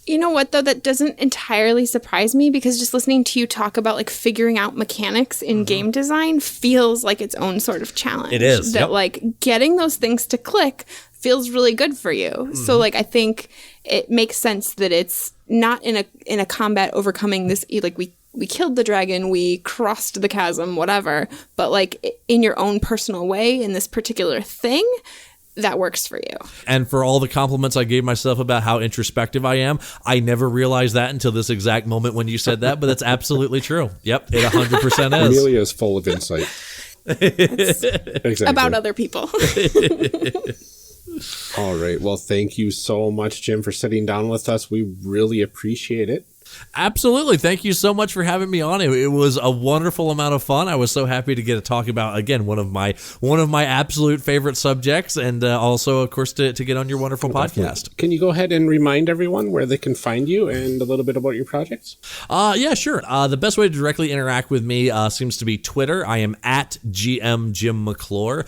[SPEAKER 2] You know what, though? That doesn't entirely surprise me because just listening to you talk about like figuring out mechanics in game design feels like its own sort of challenge.
[SPEAKER 3] It is.
[SPEAKER 2] That like getting those things to click feels really good for you. Mm-hmm. So like I think it makes sense that it's not in a combat overcoming this, like we killed the dragon, we crossed the chasm, whatever, but like in your own personal way in this particular thing that works for you.
[SPEAKER 3] And for all the compliments I gave myself about how introspective I am, I never realized that until this exact moment when you said that, but that's absolutely true. Yep, it 100% is.
[SPEAKER 1] Amelia is full of insight.
[SPEAKER 2] Exactly. About other people.
[SPEAKER 1] All right. Well, thank you so much, Jim, for sitting down with us. We really appreciate it.
[SPEAKER 3] Absolutely. Thank you so much for having me on. It was a wonderful amount of fun. I was so happy to get to talk about, again, one of my absolute favorite subjects, and also, of course, to get on your wonderful podcast.
[SPEAKER 1] Can you go ahead and remind everyone where they can find you and a little bit about your projects?
[SPEAKER 3] Yeah, sure. The best way to directly interact with me seems to be Twitter. I am at GM Jim McClure,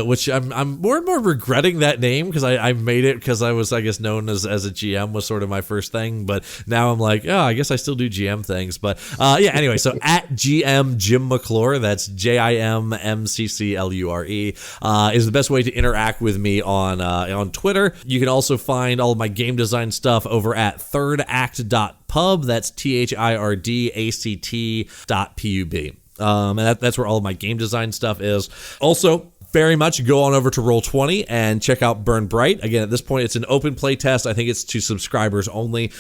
[SPEAKER 3] which I'm more and more regretting that name because I made it because I was, I guess, known as a GM was sort of my first thing, but now I'm like, oh, I guess I still do GM things. But yeah, anyway, so at GM Jim McClure, that's JIMMCCLURE, is the best way to interact with me on Twitter. You can also find all of my game design stuff over at thirdact.pub. That's THIRDACT.pub. And that's where all of my game design stuff is. Also, very much go on over to Roll20 and check out Burn Bright. Again, at this point, it's an open play test. I think it's to subscribers only.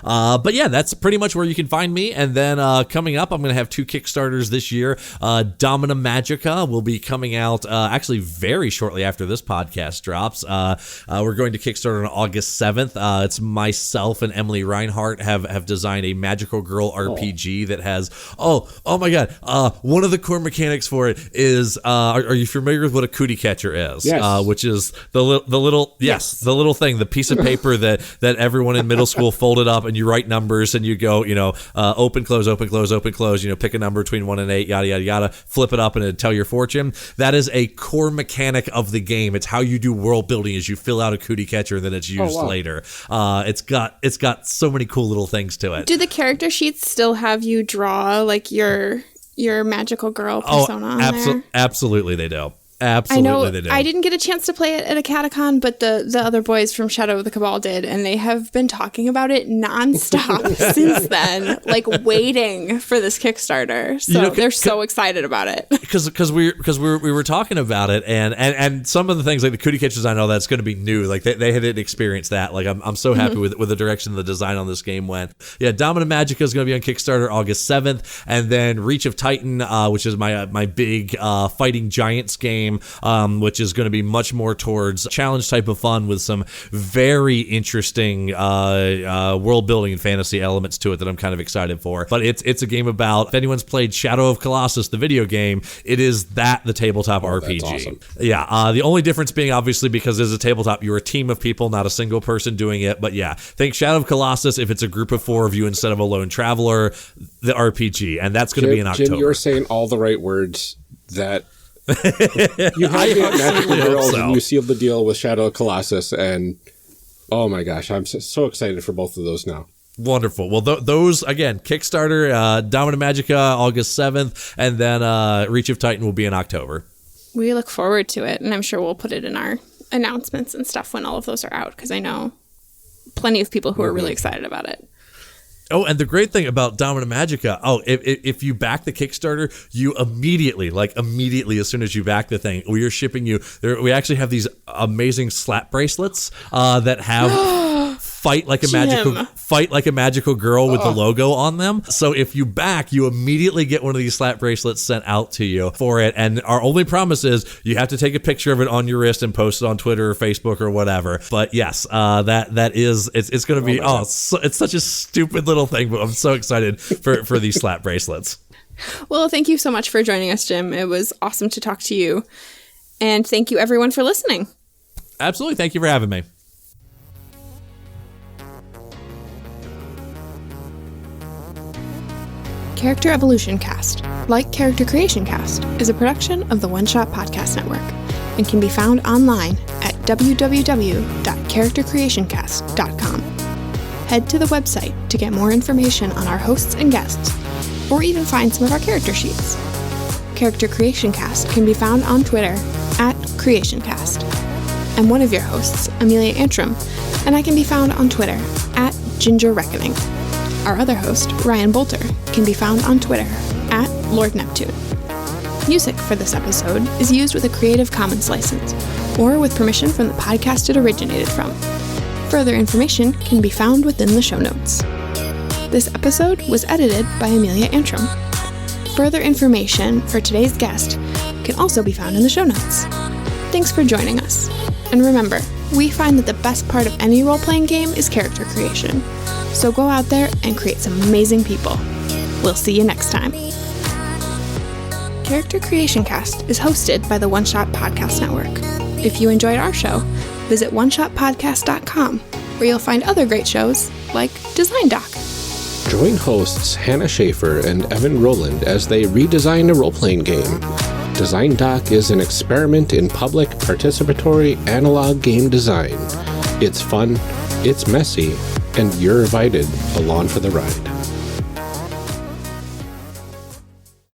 [SPEAKER 3] But yeah, that's pretty much where you can find me. And then coming up, I'm going to have 2 Kickstarters this year. Domina Magica will be coming out actually very shortly after this podcast drops. We're going to Kickstarter on August 7th. It's myself and Emily Reinhardt have designed a magical girl RPG that has, oh my God. One of the core mechanics for it is, are you familiar with what a cootie catcher is?
[SPEAKER 1] Yes.
[SPEAKER 3] Which is the little thing, the piece of paper that everyone in middle school folded up, and you write numbers and you go, open, close, pick a number between 1 and 8, yada, yada, yada, flip it up and it'll tell your fortune. That is a core mechanic of the game. It's how you do world building is you fill out a cootie catcher and then it's used later. It's got so many cool little things to it.
[SPEAKER 2] Do the character sheets still have you draw like your magical girl persona on there?
[SPEAKER 3] Absolutely they do. Absolutely, they do.
[SPEAKER 2] I didn't get a chance to play it at a Catacon, but the other boys from Shadow of the Cabal did, and they have been talking about it nonstop since then, like waiting for this Kickstarter. So they're so excited about it.
[SPEAKER 3] Because we were talking about it, and some of the things like the cootie catchers, I know that's going to be new. Like they hadn't experienced that. Like I'm so happy with the direction the design on this game went. Yeah, Domina Magica is going to be on Kickstarter August 7th, and then Reach of Titan, which is my big fighting giants game. Which is going to be much more towards challenge type of fun with some very interesting world building and fantasy elements to it that I'm kind of excited for. But it's a game about, if anyone's played Shadow of Colossus, the video game, it is the tabletop RPG.
[SPEAKER 1] That's awesome.
[SPEAKER 3] Yeah, the only difference being obviously because as a tabletop, you're a team of people, not a single person doing it. But yeah, think Shadow of Colossus if it's a group of 4 of you instead of a lone traveler, the RPG, and that's going to be in October.
[SPEAKER 1] Jim, you're saying all the right words that you have the magical girls and you sealed the deal with Shadow of Colossus, and oh my gosh, I'm so excited for both of those now.
[SPEAKER 3] Wonderful. Well, those, again, Kickstarter, Domina Magica, August 7th, and then Reach of Titan will be in October.
[SPEAKER 2] We look forward to it, and I'm sure we'll put it in our announcements and stuff when all of those are out, because I know plenty of people who are really excited about it.
[SPEAKER 3] Oh, and the great thing about Domina Magica, if you back the Kickstarter, you immediately, as soon as you back the thing, we are shipping you, we actually have these amazing slap bracelets that have fight like a magical girl with the logo on them. So if you back, you immediately get one of these slap bracelets sent out to you for it. And our only promise is you have to take a picture of it on your wrist and post it on Twitter or Facebook or whatever. But yes, that is, it's going to be, it's such a stupid little thing, but I'm so excited for these slap bracelets.
[SPEAKER 2] Well, thank you so much for joining us, Jim. It was awesome to talk to you. And thank you everyone for listening.
[SPEAKER 3] Absolutely. Thank you for having me.
[SPEAKER 2] Character Evolution Cast, like Character Creation Cast, is a production of the One Shot Podcast Network and can be found online at www.charactercreationcast.com. Head to the website to get more information on our hosts and guests, or even find some of our character sheets. Character Creation Cast can be found on Twitter at CreationCast. I'm one of your hosts, Amelia Antrim, and I can be found on Twitter at Ginger Reckoning. Our other host, Ryan Bolter, can be found on Twitter at Lord Neptune. Music for this episode is used with a Creative Commons license, or with permission from the podcast it originated from. Further information can be found within the show notes. This episode was edited by Amelia Antrim. Further information for today's guest can also be found in the show notes. Thanks for joining us. And remember, we find that the best part of any role-playing game is character creation. So go out there and create some amazing people. We'll see you next time. Character Creation Cast is hosted by the One Shot Podcast Network. If you enjoyed our show, visit oneshotpodcast.com, where you'll find other great shows like Design Doc.
[SPEAKER 1] Join hosts Hannah Schaefer and Evan Rowland as they redesign a role-playing game. Design Doc is an experiment in public, participatory, analog game design. It's fun, it's messy, and you're invited along for the ride.